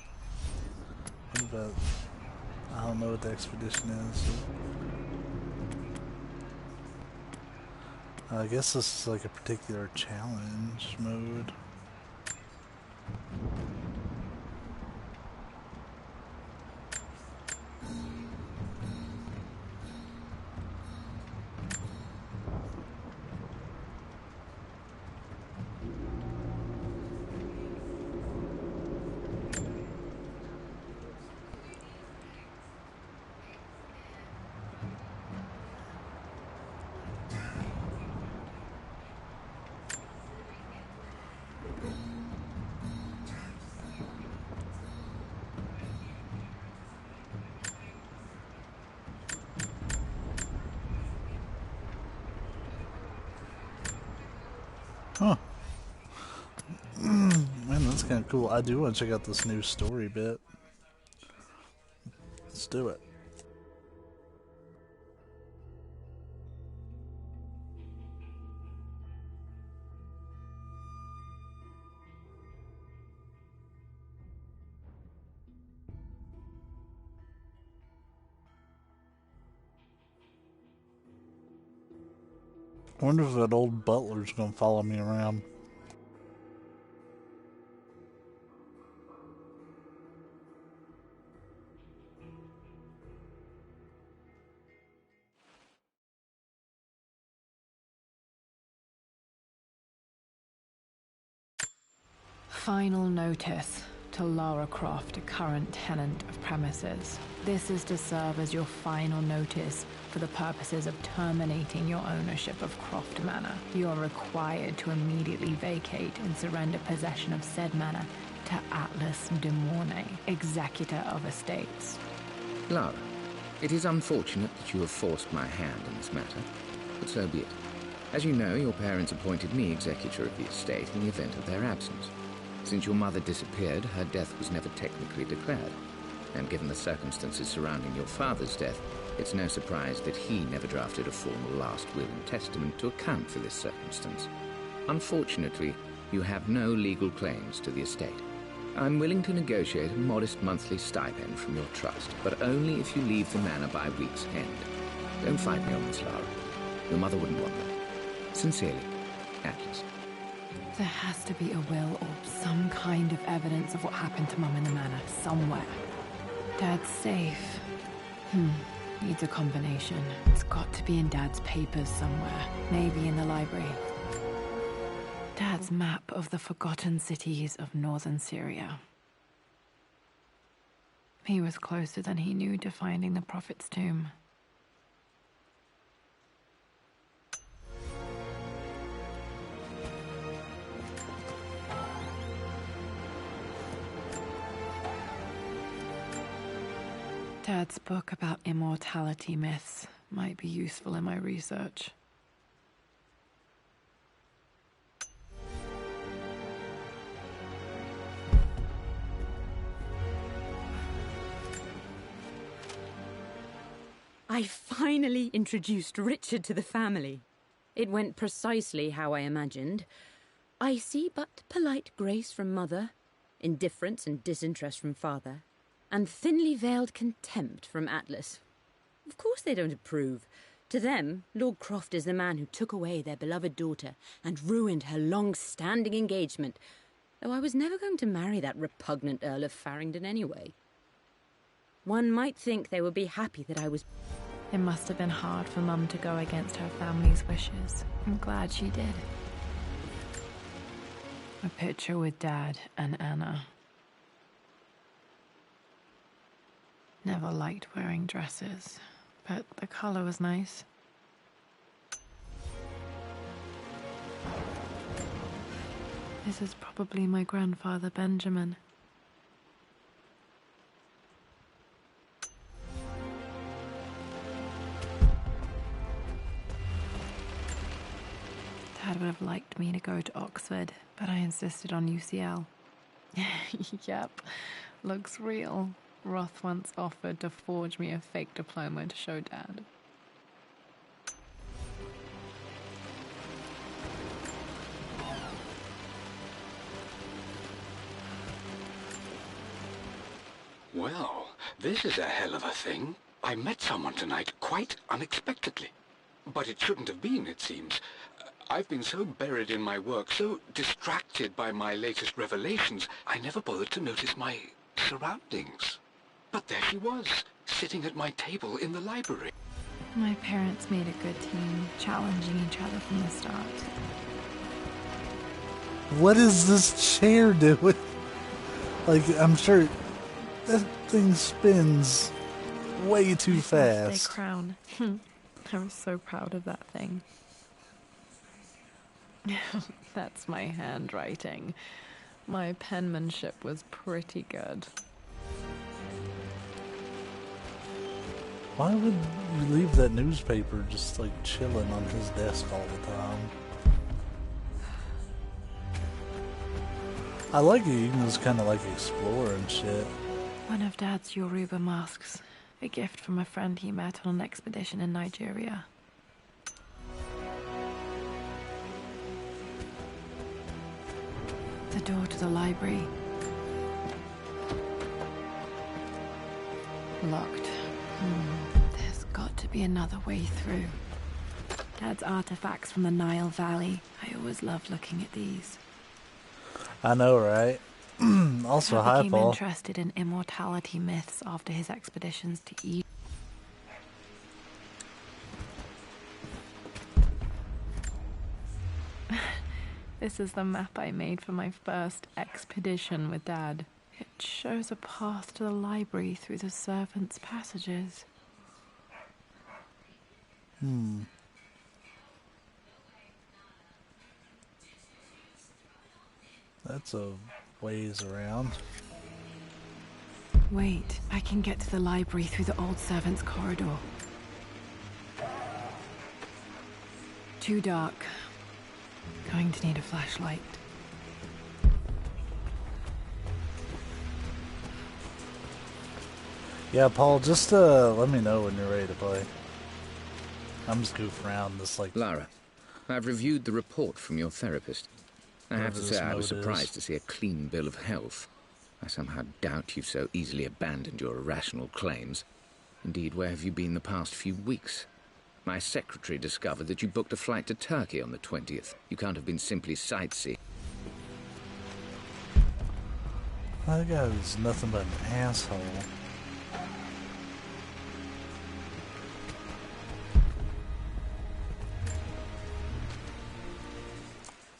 What about... I don't know what the expedition is. I guess this is like a particular challenge mode. Huh. Man, that's kind of cool. I do want to check out this new story bit. Let's do it. I wonder if that old butler's gonna follow me around. Final notice to Lara Croft, a current tenant of premises. This is to serve as your final notice for the purposes of terminating your ownership of Croft Manor. You are required to immediately vacate and surrender possession of said manor to Atlas de Mornay, executor of estates. Lara, it is unfortunate that you have forced my hand in this matter, but so be it. As you know, your parents appointed me executor of the estate in the event of their absence. Since your mother disappeared, her death was never technically declared. And given the circumstances surrounding your father's death, it's no surprise that he never drafted a formal last will and testament to account for this circumstance. Unfortunately, you have no legal claims to the estate. I'm willing to negotiate a modest monthly stipend from your trust, but only if you leave the manor by week's end. Don't fight me on this, Lara. Your mother wouldn't want that. Sincerely, Atlas. There has to be a will or some kind of evidence of what happened to Mum in the manor somewhere. Dad's safe. Needs a combination. It's got to be in Dad's papers somewhere. Maybe in the library. Dad's map of the forgotten cities of northern Syria. He was closer than he knew to finding the Prophet's tomb. Dad's book about immortality myths might be useful in my research. I finally introduced Richard to the family. It went precisely how I imagined. I see but polite grace from mother, indifference and disinterest from father, and thinly veiled contempt from Atlas. Of course they don't approve. To them, Lord Croft is the man who took away their beloved daughter and ruined her long-standing engagement, though I was never going to marry that repugnant Earl of Farringdon anyway. One might think they would be happy that I was... It must have been hard for Mum to go against her family's wishes. I'm glad she did. A picture with Dad and Anna. Never liked wearing dresses, but the color was nice. This is probably my grandfather Benjamin. Dad would have liked me to go to Oxford, but I insisted on UCL. Yep, looks real. Roth once offered to forge me a fake diploma to show Dad. Well, this is a hell of a thing. I met someone tonight quite unexpectedly. But it shouldn't have been, it seems. I've been so buried in my work, so distracted by my latest revelations, I never bothered to notice my surroundings. But there she was, sitting at my table in the library. My parents made a good team, challenging each other from the start. What is this chair doing? Like, I'm sure that thing spins way too fast. Their crown. I was so proud of that thing. That's my handwriting. My penmanship was pretty good. Why would you leave that newspaper just like chilling on his desk all the time? I like it, you can just kind of like explore and shit. One of Dad's Yoruba masks. A gift from a friend he met on an expedition in Nigeria. The door to the library. Locked. There's got to be another way through. Dad's artifacts from the Nile Valley. I always loved looking at these. I know, right? Also, hi, became Paul. Interested in immortality myths after his expeditions to Egypt. This is the map I made for my first expedition with Dad. It shows a path to the library through the servants' passages. That's a ways around. Wait, I can get to the library through the old servants' corridor. Too dark. Going to need a flashlight. Yeah, Paul, just let me know when you're ready to play. I'm just goofing around this like... Lara, I've reviewed the report from your therapist. I have to say I was surprised to see a clean bill of health. I somehow doubt you've so easily abandoned your irrational claims. Indeed, where have you been the past few weeks? My secretary discovered that you booked a flight to Turkey on the 20th. You can't have been simply sightseeing. That guy was nothing but an asshole.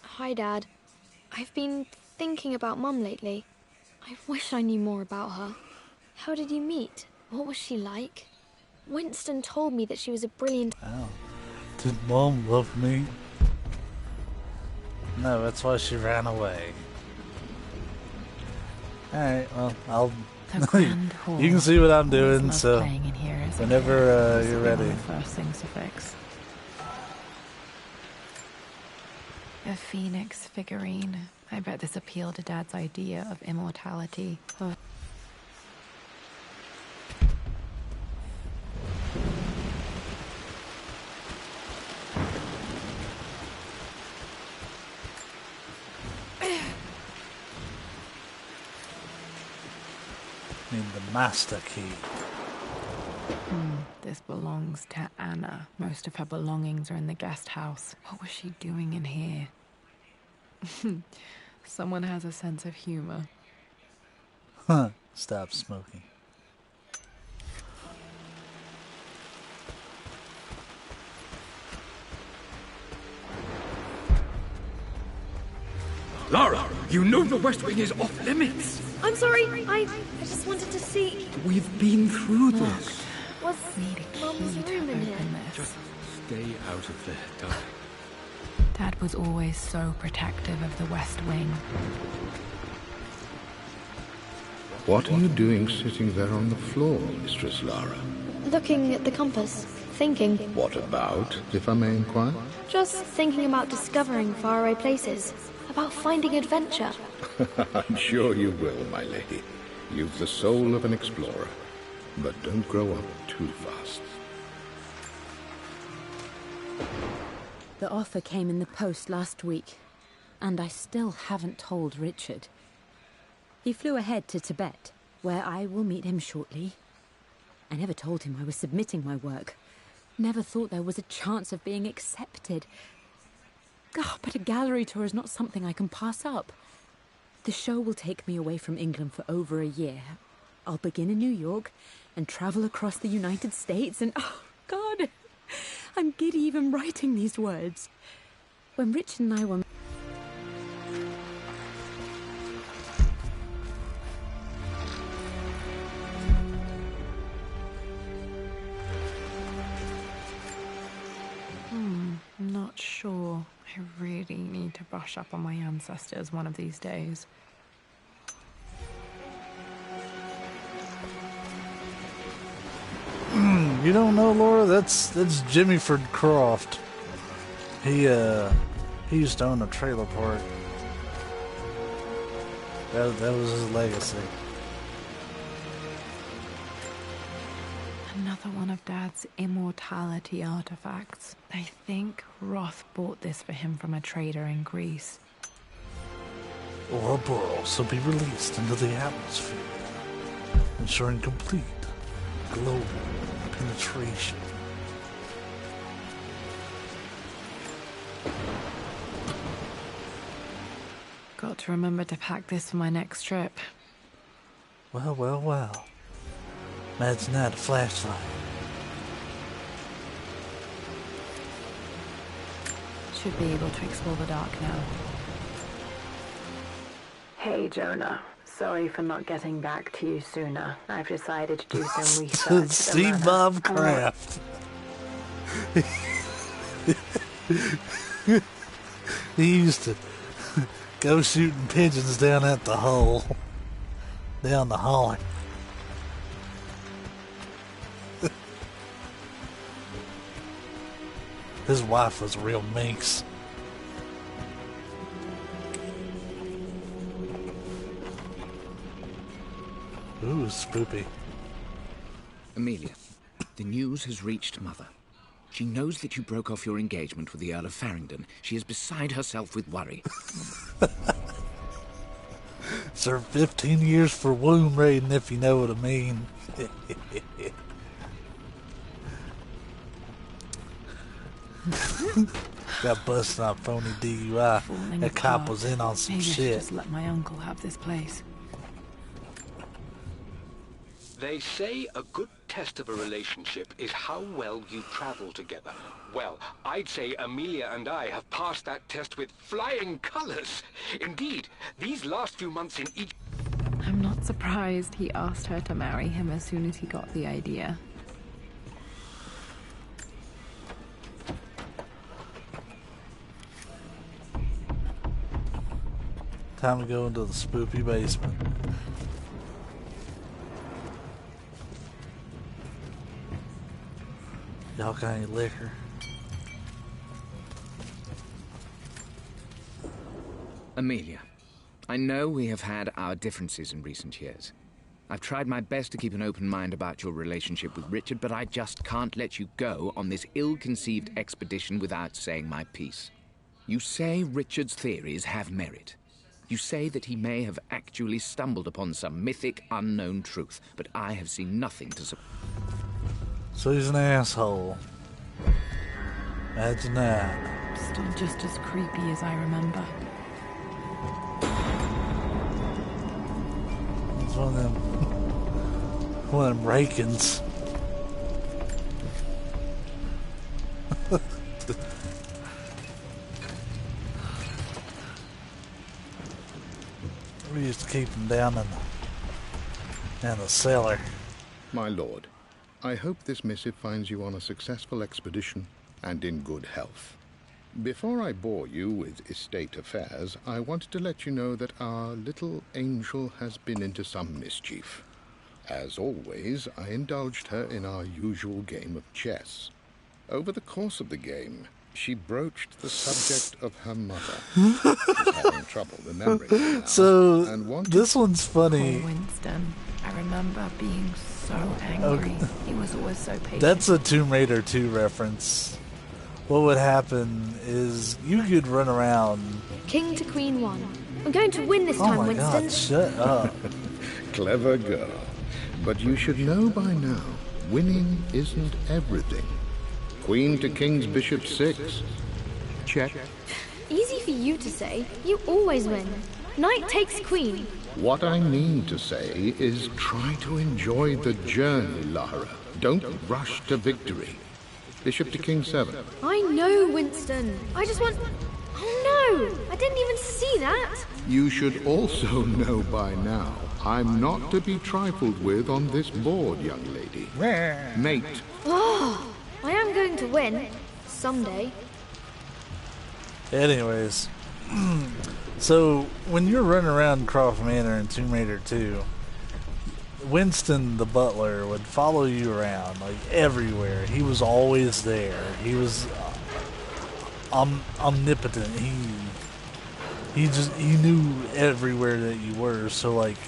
Hi, Dad. I've been thinking about Mum lately. I wish I knew more about her. How did you meet? What was she like? Winston told me that she was a brilliant... Wow. Did Mom love me? No, that's why she ran away. Alright, well, I'll... you can see what I'm doing, so... whenever you're ready. First things to fix. A phoenix figurine. I bet this appealed to Dad's idea of immortality. Need the master key. This belongs to Anna. Most of her belongings are in the guest house. What was she doing in here? Someone has a sense of humor. Huh. Stop smoking. Lara, you know the West Wing is off limits. I'm sorry, I just wanted to see... We've been through this. Was Mum's room in here? Just stay out of there, darling. Dad was always so protective of the West Wing. What are you doing sitting there on the floor, Mistress Lara? Looking at the compass, thinking. What about, if I may inquire? Just thinking about discovering faraway places, about finding adventure. I'm sure you will, my lady. You've the soul of an explorer. But don't grow up too fast. The offer came in the post last week, and I still haven't told Richard. He flew ahead to Tibet, where I will meet him shortly. I never told him I was submitting my work. Never thought there was a chance of being accepted. But a gallery tour is not something I can pass up. The show will take me away from England for over a year. I'll begin in New York and travel across the United States and... oh, God! I'm giddy even writing these words. When Richard and I were... I'm not sure. I really need to brush up on my ancestors one of these days. You don't know, Laura? That's Jimmyford Croft. He used to own a trailer park. That was his legacy. Another one of Dad's immortality artifacts. I think Roth bought this for him from a trader in Greece. Ouroboros will be released into the atmosphere, ensuring complete global penetration. Got to remember to pack this for my next trip. Well, well, well. Imagine that, a flashlight. Should be able to explore the dark now. Hey, Jonah. Sorry for not getting back to you sooner. I've decided to do some research. Steve Bob Kraft. He used to go shooting pigeons down at the hole. Down the holler. His wife was a real minx. Ooh, spoopy. Amelia, the news has reached Mother. She knows that you broke off your engagement with the Earl of Farringdon. She is beside herself with worry. Served 15 years for womb raiding, if you know what I mean. Got busted on phony DUI. That cop was in on some Maybe shit. I should just let my uncle have this place. They say a good test of a relationship is how well you travel together. Well, I'd say Amelia and I have passed that test with flying colors. Indeed, these last few months in each... I'm not surprised he asked her to marry him as soon as he got the idea. Time to go into the spoopy basement. Y'all got any liquor? Amelia, I know we have had our differences in recent years. I've tried my best to keep an open mind about your relationship with Richard, but I just can't let you go on this ill-conceived expedition without saying my piece. You say Richard's theories have merit. You say that he may have actually stumbled upon some mythic, unknown truth, but I have seen nothing to support. So he's an asshole. Imagine that. Still just as creepy as I remember. It's one of them rake-ins. We used to keep him down in the cellar. My lord, I hope this missive finds you on a successful expedition and in good health. Before I bore you with estate affairs, I wanted to let you know that our little angel has been into some mischief. As always, I indulged her in our usual game of chess. Over the course of the game, she broached the subject of her mother. She's having trouble remembering it now. So, and this one's funny. Poor Winston. I remember being so angry. Okay. He was always so patient. That's a Tomb Raider 2 reference. What would happen is you could run around. King to Queen 1. I'm going to win this time, Oh my Winston. God, shut up. Clever girl. But you should know by now, winning isn't everything. Queen to King's Bishop 6. Check. Easy for you to say. You always win. Knight takes Queen. What I mean to say is try to enjoy the journey, Lara. Don't rush to victory. Bishop to King 7. I know, Winston. I just want... Oh no! I didn't even see that! You should also know by now, I'm not to be trifled with on this board, young lady. Mate. Oh, I am going to win. Someday. Anyways, so when you're running around Croft Manor in Tomb Raider 2, Winston the butler would follow you around like everywhere. He was always there. He was omnipotent. He knew everywhere that you were. So like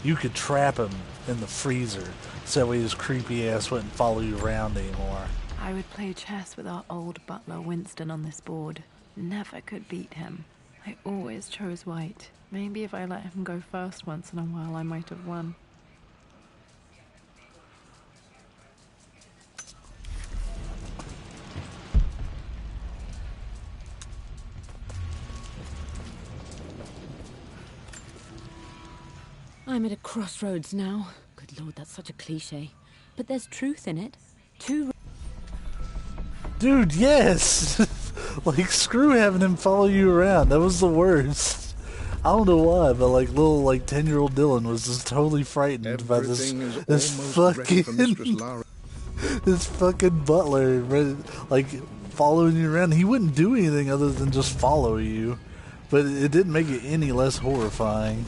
you could trap him in the freezer, so that way his creepy ass wouldn't follow you around anymore. I would play chess with our old butler Winston on this board. Never could beat him. I always chose white. Maybe if I let him go first once in a while, I might have won. I'm at a crossroads now. Good Lord, that's such a cliche. But there's truth in it. Dude, yes! Like, screw having him follow you around. That was the worst. I don't know why, but like little 10-year-old Dylan was just totally frightened by this fucking this fucking butler, like following you around. He wouldn't do anything other than just follow you, but it didn't make it any less horrifying.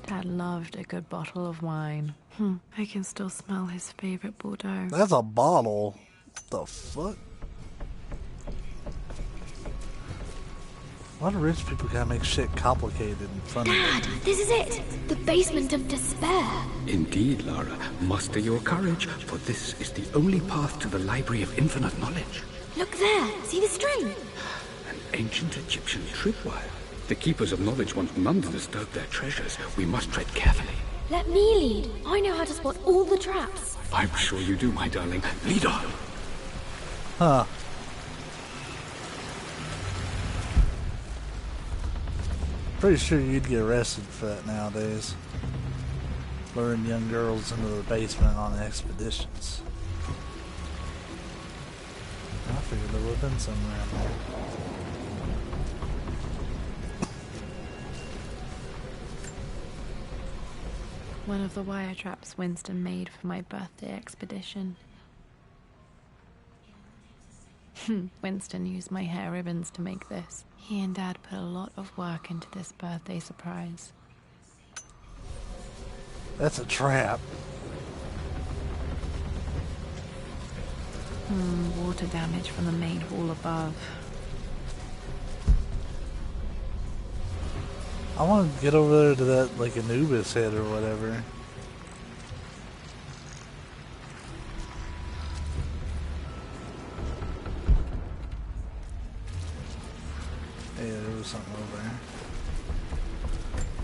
Dad loved a good bottle of wine. I can still smell his favorite Bordeaux. That's a bottle. What the fuck? Why do rich people gotta make shit complicated in front of Dad, them? this is it! The basement of despair. Indeed, Lara. Muster your courage, for this is the only path to the Library of Infinite Knowledge. Look there! See the string? An ancient Egyptian tripwire. The Keepers of Knowledge want none to disturb their treasures. We must tread carefully. Let me lead. I know how to spot all the traps. I'm sure you do, my darling. Lead on. Huh. Pretty sure you'd get arrested for that nowadays. Luring young girls into the basement on expeditions. I figured there would have been some around there. One of the wire traps Winston made for my birthday expedition. Winston used my hair ribbons to make this. He and Dad put a lot of work into this birthday surprise. That's a trap. Water damage from the main hall above. I want to get over there to that, Anubis head or whatever. Hey, there was something over there.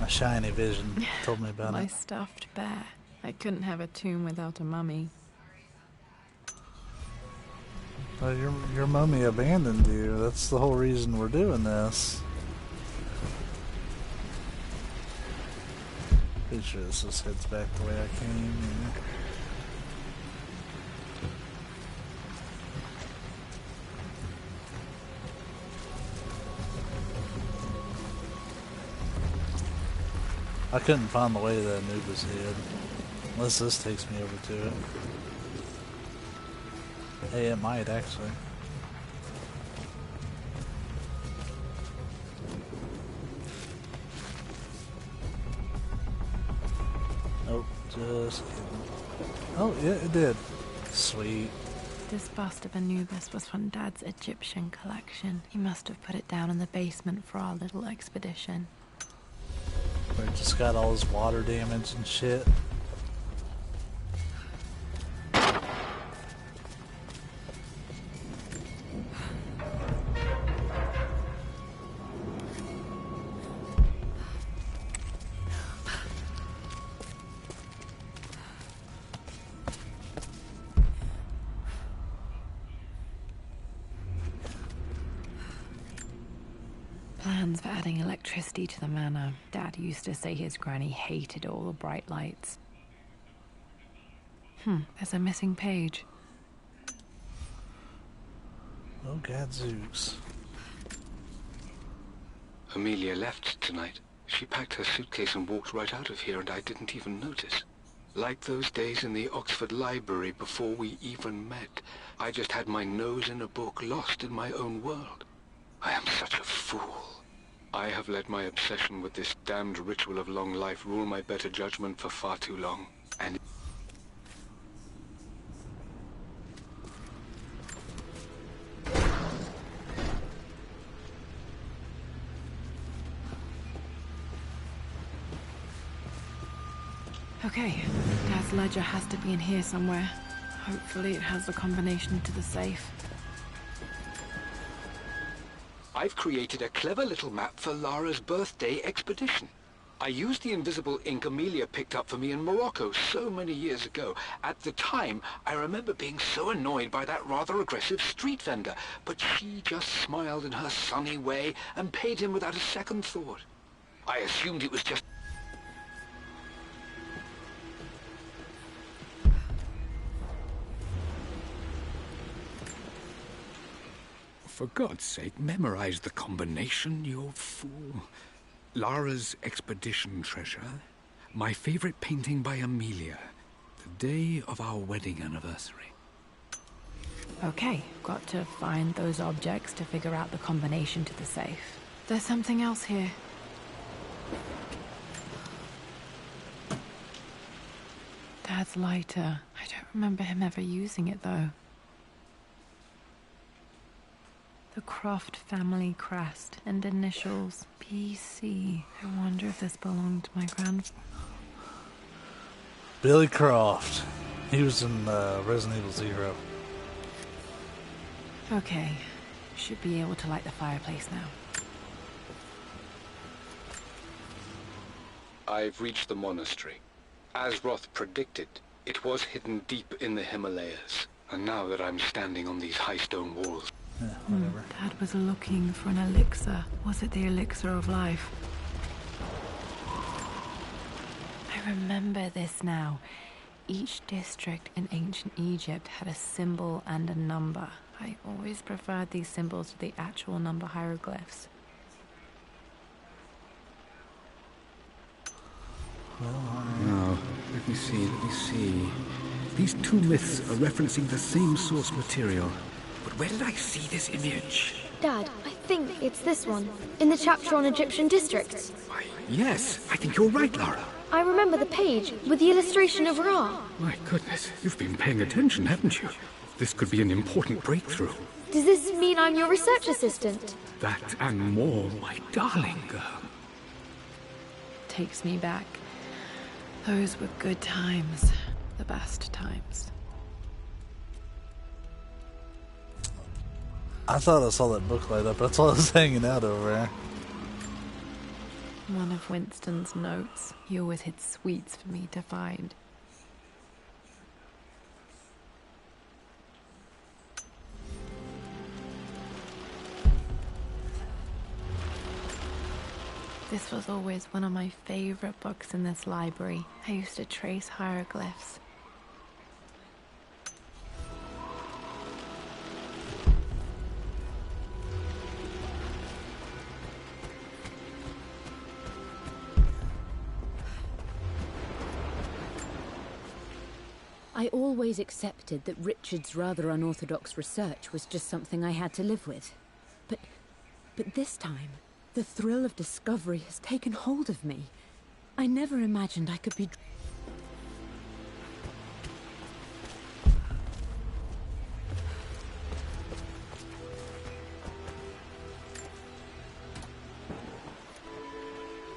My shiny vision told me about My it. stuffed bear. I couldn't have a tomb without a mummy. Well, your mummy abandoned you. That's the whole reason we're doing this. Pretty sure this just heads back the way I came. Yeah. I couldn't find the way to that Anubis head. Unless this takes me over to it. Hey, it might actually. Oh, just kidding. Oh, yeah, it did. Sweet. This bust of Anubis was from Dad's Egyptian collection. He must have put it down in the basement for our little expedition. Where it just got all this water damage and shit. Plans for adding electricity to the manor. Dad used to say his granny hated all the bright lights. There's a missing page. Oh, gadzooks. Amelia left tonight. She packed her suitcase and walked right out of here, and I didn't even notice. Like those days in the Oxford Library before we even met. I just had my nose in a book, lost in my own world. I am such a fool. I have let my obsession with this damned ritual of long life rule my better judgment for far too long. And Okay, Dad's ledger has to be in here somewhere. Hopefully it has the combination to the safe. I've created a clever little map for Lara's birthday expedition. I used the invisible ink Amelia picked up for me in Morocco so many years ago. At the time, I remember being so annoyed by that rather aggressive street vendor, but she just smiled in her sunny way and paid him without a second thought. I assumed it was just... For God's sake, memorize the combination, you fool. Lara's expedition treasure, my favorite painting by Amelia, the day of our wedding anniversary. Okay, got to find those objects to figure out the combination to the safe. There's something else here. Dad's lighter. I don't remember him ever using it, though. The Croft family crest and initials BC. I wonder if this belonged to my grandfather. Billy Croft. He was in Resident Evil 0. Okay, should be able to light the fireplace now. I've reached the monastery. As Roth predicted, it was hidden deep in the Himalayas. And now that I'm standing on these high stone walls... Whatever. Dad was looking for an elixir. Was it the elixir of life? I remember this now. Each district in ancient Egypt had a symbol and a number. I always preferred these symbols to the actual number hieroglyphs. Now, let me see. These two myths are referencing the same source material. But where did I see this image? Dad, I think it's this one, in the chapter on Egyptian districts. Why, yes, I think you're right, Lara. I remember the page with the illustration of Ra. My goodness, you've been paying attention, haven't you? This could be an important breakthrough. Does this mean I'm your research assistant? That and more, my darling girl. Takes me back. Those were good times. The best times. I thought I saw that book light up. That's all I was hanging out over there. One of Winston's notes. He always hid sweets for me to find. This was always one of my favorite books in this library. I used to trace hieroglyphs. I always accepted that Richard's rather unorthodox research was just something I had to live with. But this time, the thrill of discovery has taken hold of me. I never imagined I could be...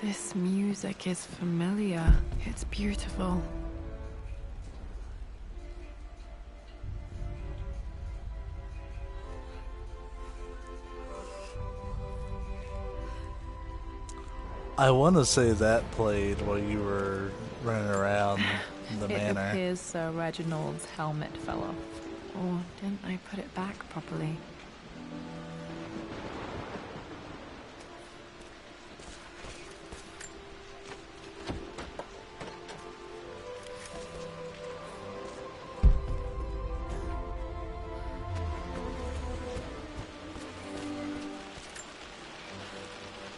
This music is familiar. It's beautiful. I want to say that played while you were running around the manor. It appears Sir Reginald's helmet fell off. Or didn't I put it back properly?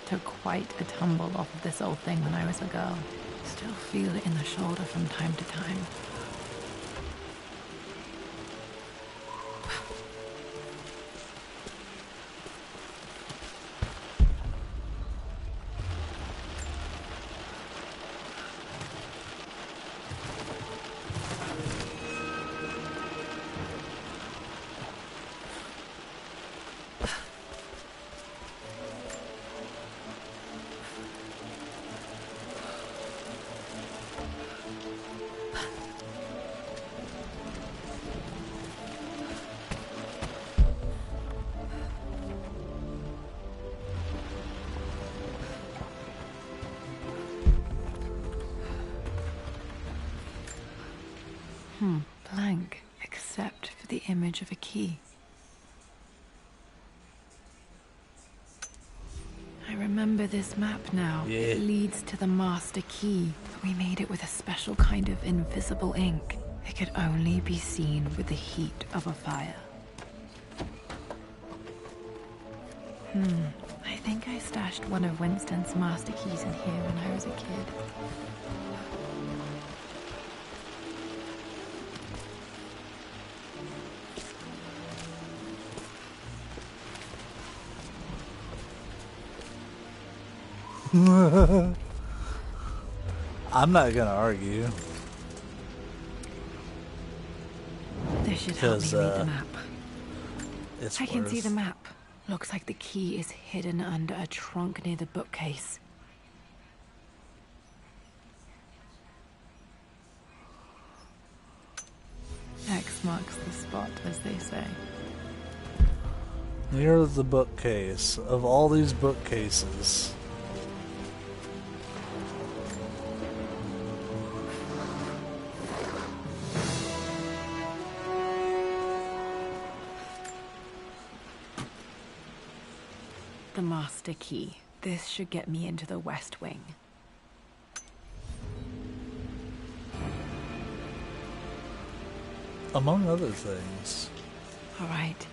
Took quite a tumble off of this old thing when I was a girl. Still feel it in the shoulder from time to time. the image of a key. I remember this map now. Yeah. It leads to the master key. We made it with a special kind of invisible ink. It could only be seen with the heat of a fire. I think I stashed one of Winston's master keys in here when I was a kid. I'm not gonna argue. This should help me read the map. It's I can see worse. the map. Looks like the key is hidden under a trunk near the bookcase. X marks the spot, as they say. Near the bookcase. Of all these bookcases. The master key. This should get me into the West Wing. Among other things. Alright.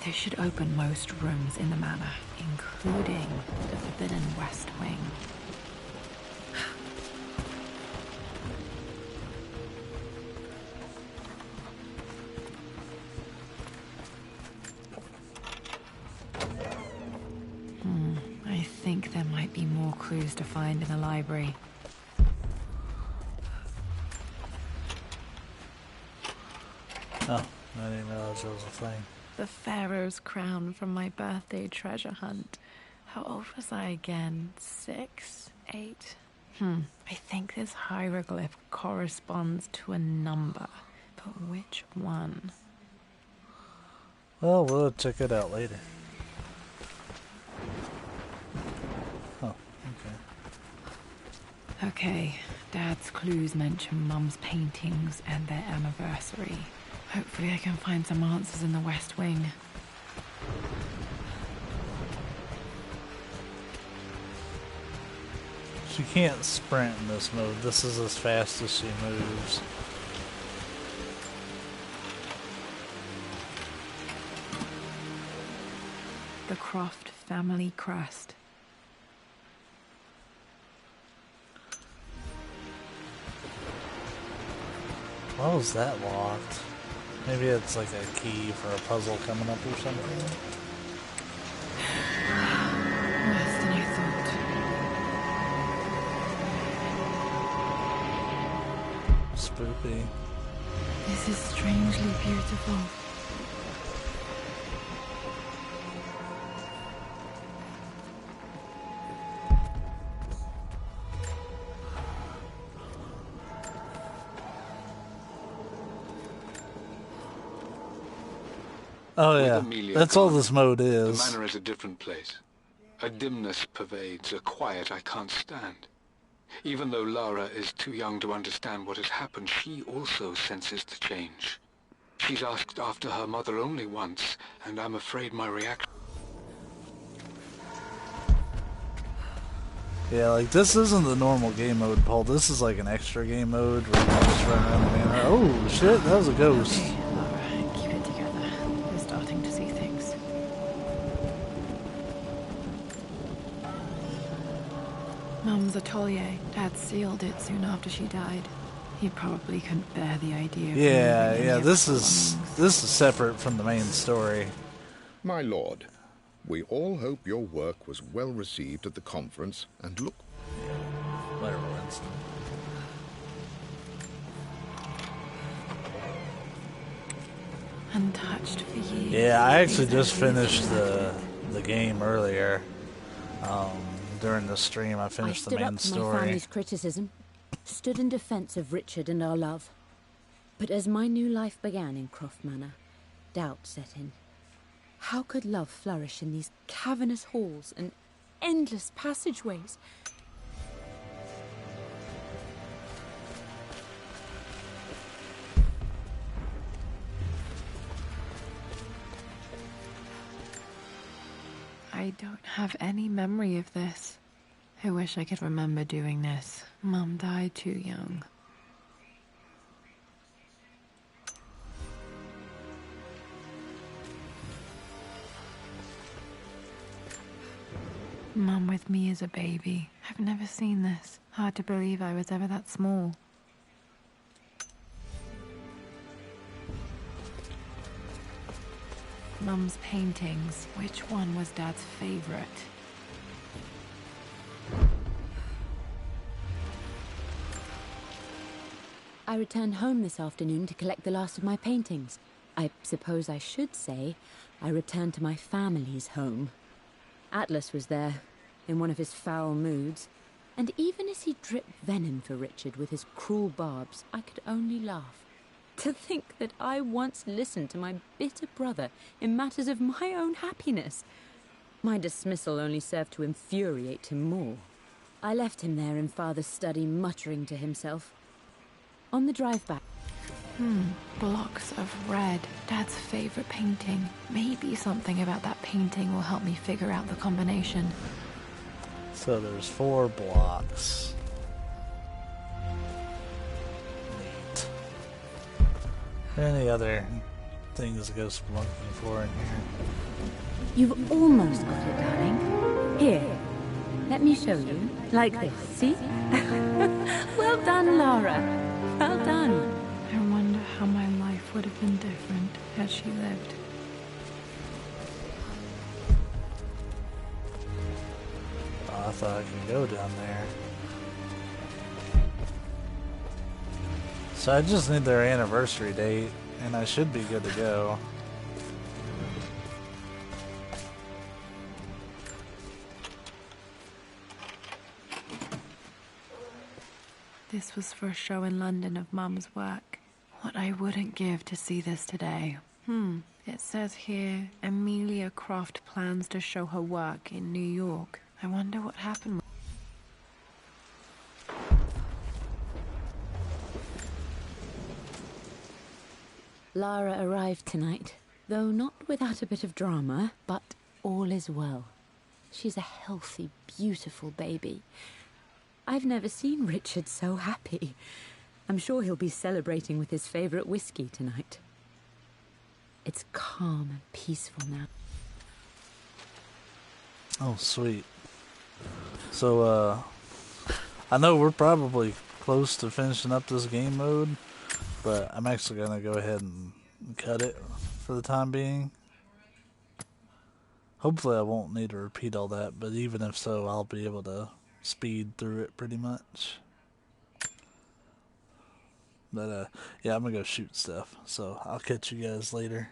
This should open most rooms in the manor, including the Forbidden West Wing. I think there might be more clues to find in the library. Oh, I didn't realize there was a thing. The Pharaoh's crown from my birthday treasure hunt. How old was I again? 6? 8? I think this hieroglyph corresponds to a number. But which one? Well, we'll check it out later. Oh, okay. Okay, Dad's clues mention Mum's paintings and their anniversary. Hopefully I can find some answers in the West Wing. She can't sprint in this mode. This is as fast as she moves. The Croft family crest. Why was that locked? Maybe it's like a key for a puzzle coming up or something. Worse than I thought. Spooky. This is strangely beautiful. Oh With yeah, Amelia that's all gone, this mode is. The manor is a different place. A dimness pervades, a quiet I can't stand. Even though Lara is too young to understand what has happened, she also senses the change. She's asked after her mother only once, and I'm afraid my reaction... Yeah, like this isn't the normal game mode, Paul. This is like an extra game mode where you can just run around the manor. Oh shit, that was a ghost. Okay, Lara, keep it together. We're starting to see things. Mum's atelier. Dad sealed it soon after she died. He probably couldn't bear the idea of Yeah, removing yeah, any of this her is belongings. separate from the main story. My lord, we all hope your work was well received at the conference, and look... Whatever, Winston. Untouched for years. Yeah, I actually just finished the game earlier. During the stream, I I finished the stood main up to my story. family's criticism, stood in defense of Richard and our love. But as my new life began in Croft Manor, doubt set in. How could love flourish in these cavernous halls and endless passageways? I don't have any memory of this. I wish I could remember doing this. Mum died too young. Mum with me as a baby. I've never seen this. Hard to believe I was ever that small. Mum's paintings. Which one was Dad's favorite? I returned home this afternoon to collect the last of my paintings. I suppose I should say I returned to my family's home. Atlas was there, in one of his foul moods, and even as he dripped venom for Richard with his cruel barbs, I could only laugh. To think that I once listened to my bitter brother in matters of my own happiness. My dismissal only served to infuriate him more. I left him there in Father's study, muttering to himself. On the drive back... Blocks of red. Dad's favorite painting. Maybe something about that painting will help me figure out the combination. So there's 4 blocks. Neat. Any other things to go spelunking for in here? You've almost got it, darling. Here, let me show you. Like this, see? Well done, Lara. Well done. I wonder how my life would have been different had she lived. Oh, I thought I could go down there. So I just need their anniversary date, and I should be good to go. This was for a show in London of Mum's work. What I wouldn't give to see this today. It says here, Amelia Croft plans to show her work in New York. I wonder what happened. Lara arrived tonight, though not without a bit of drama, but all is well. She's a healthy, beautiful baby. I've never seen Richard so happy. I'm sure he'll be celebrating with his favorite whiskey tonight. It's calm and peaceful now. Oh, sweet. So, I know we're probably close to finishing up this game mode, but I'm actually going to go ahead and cut it for the time being. Hopefully I won't need to repeat all that, but even if so, I'll be able to speed through it pretty much. But, yeah, I'm going to go shoot stuff, so I'll catch you guys later.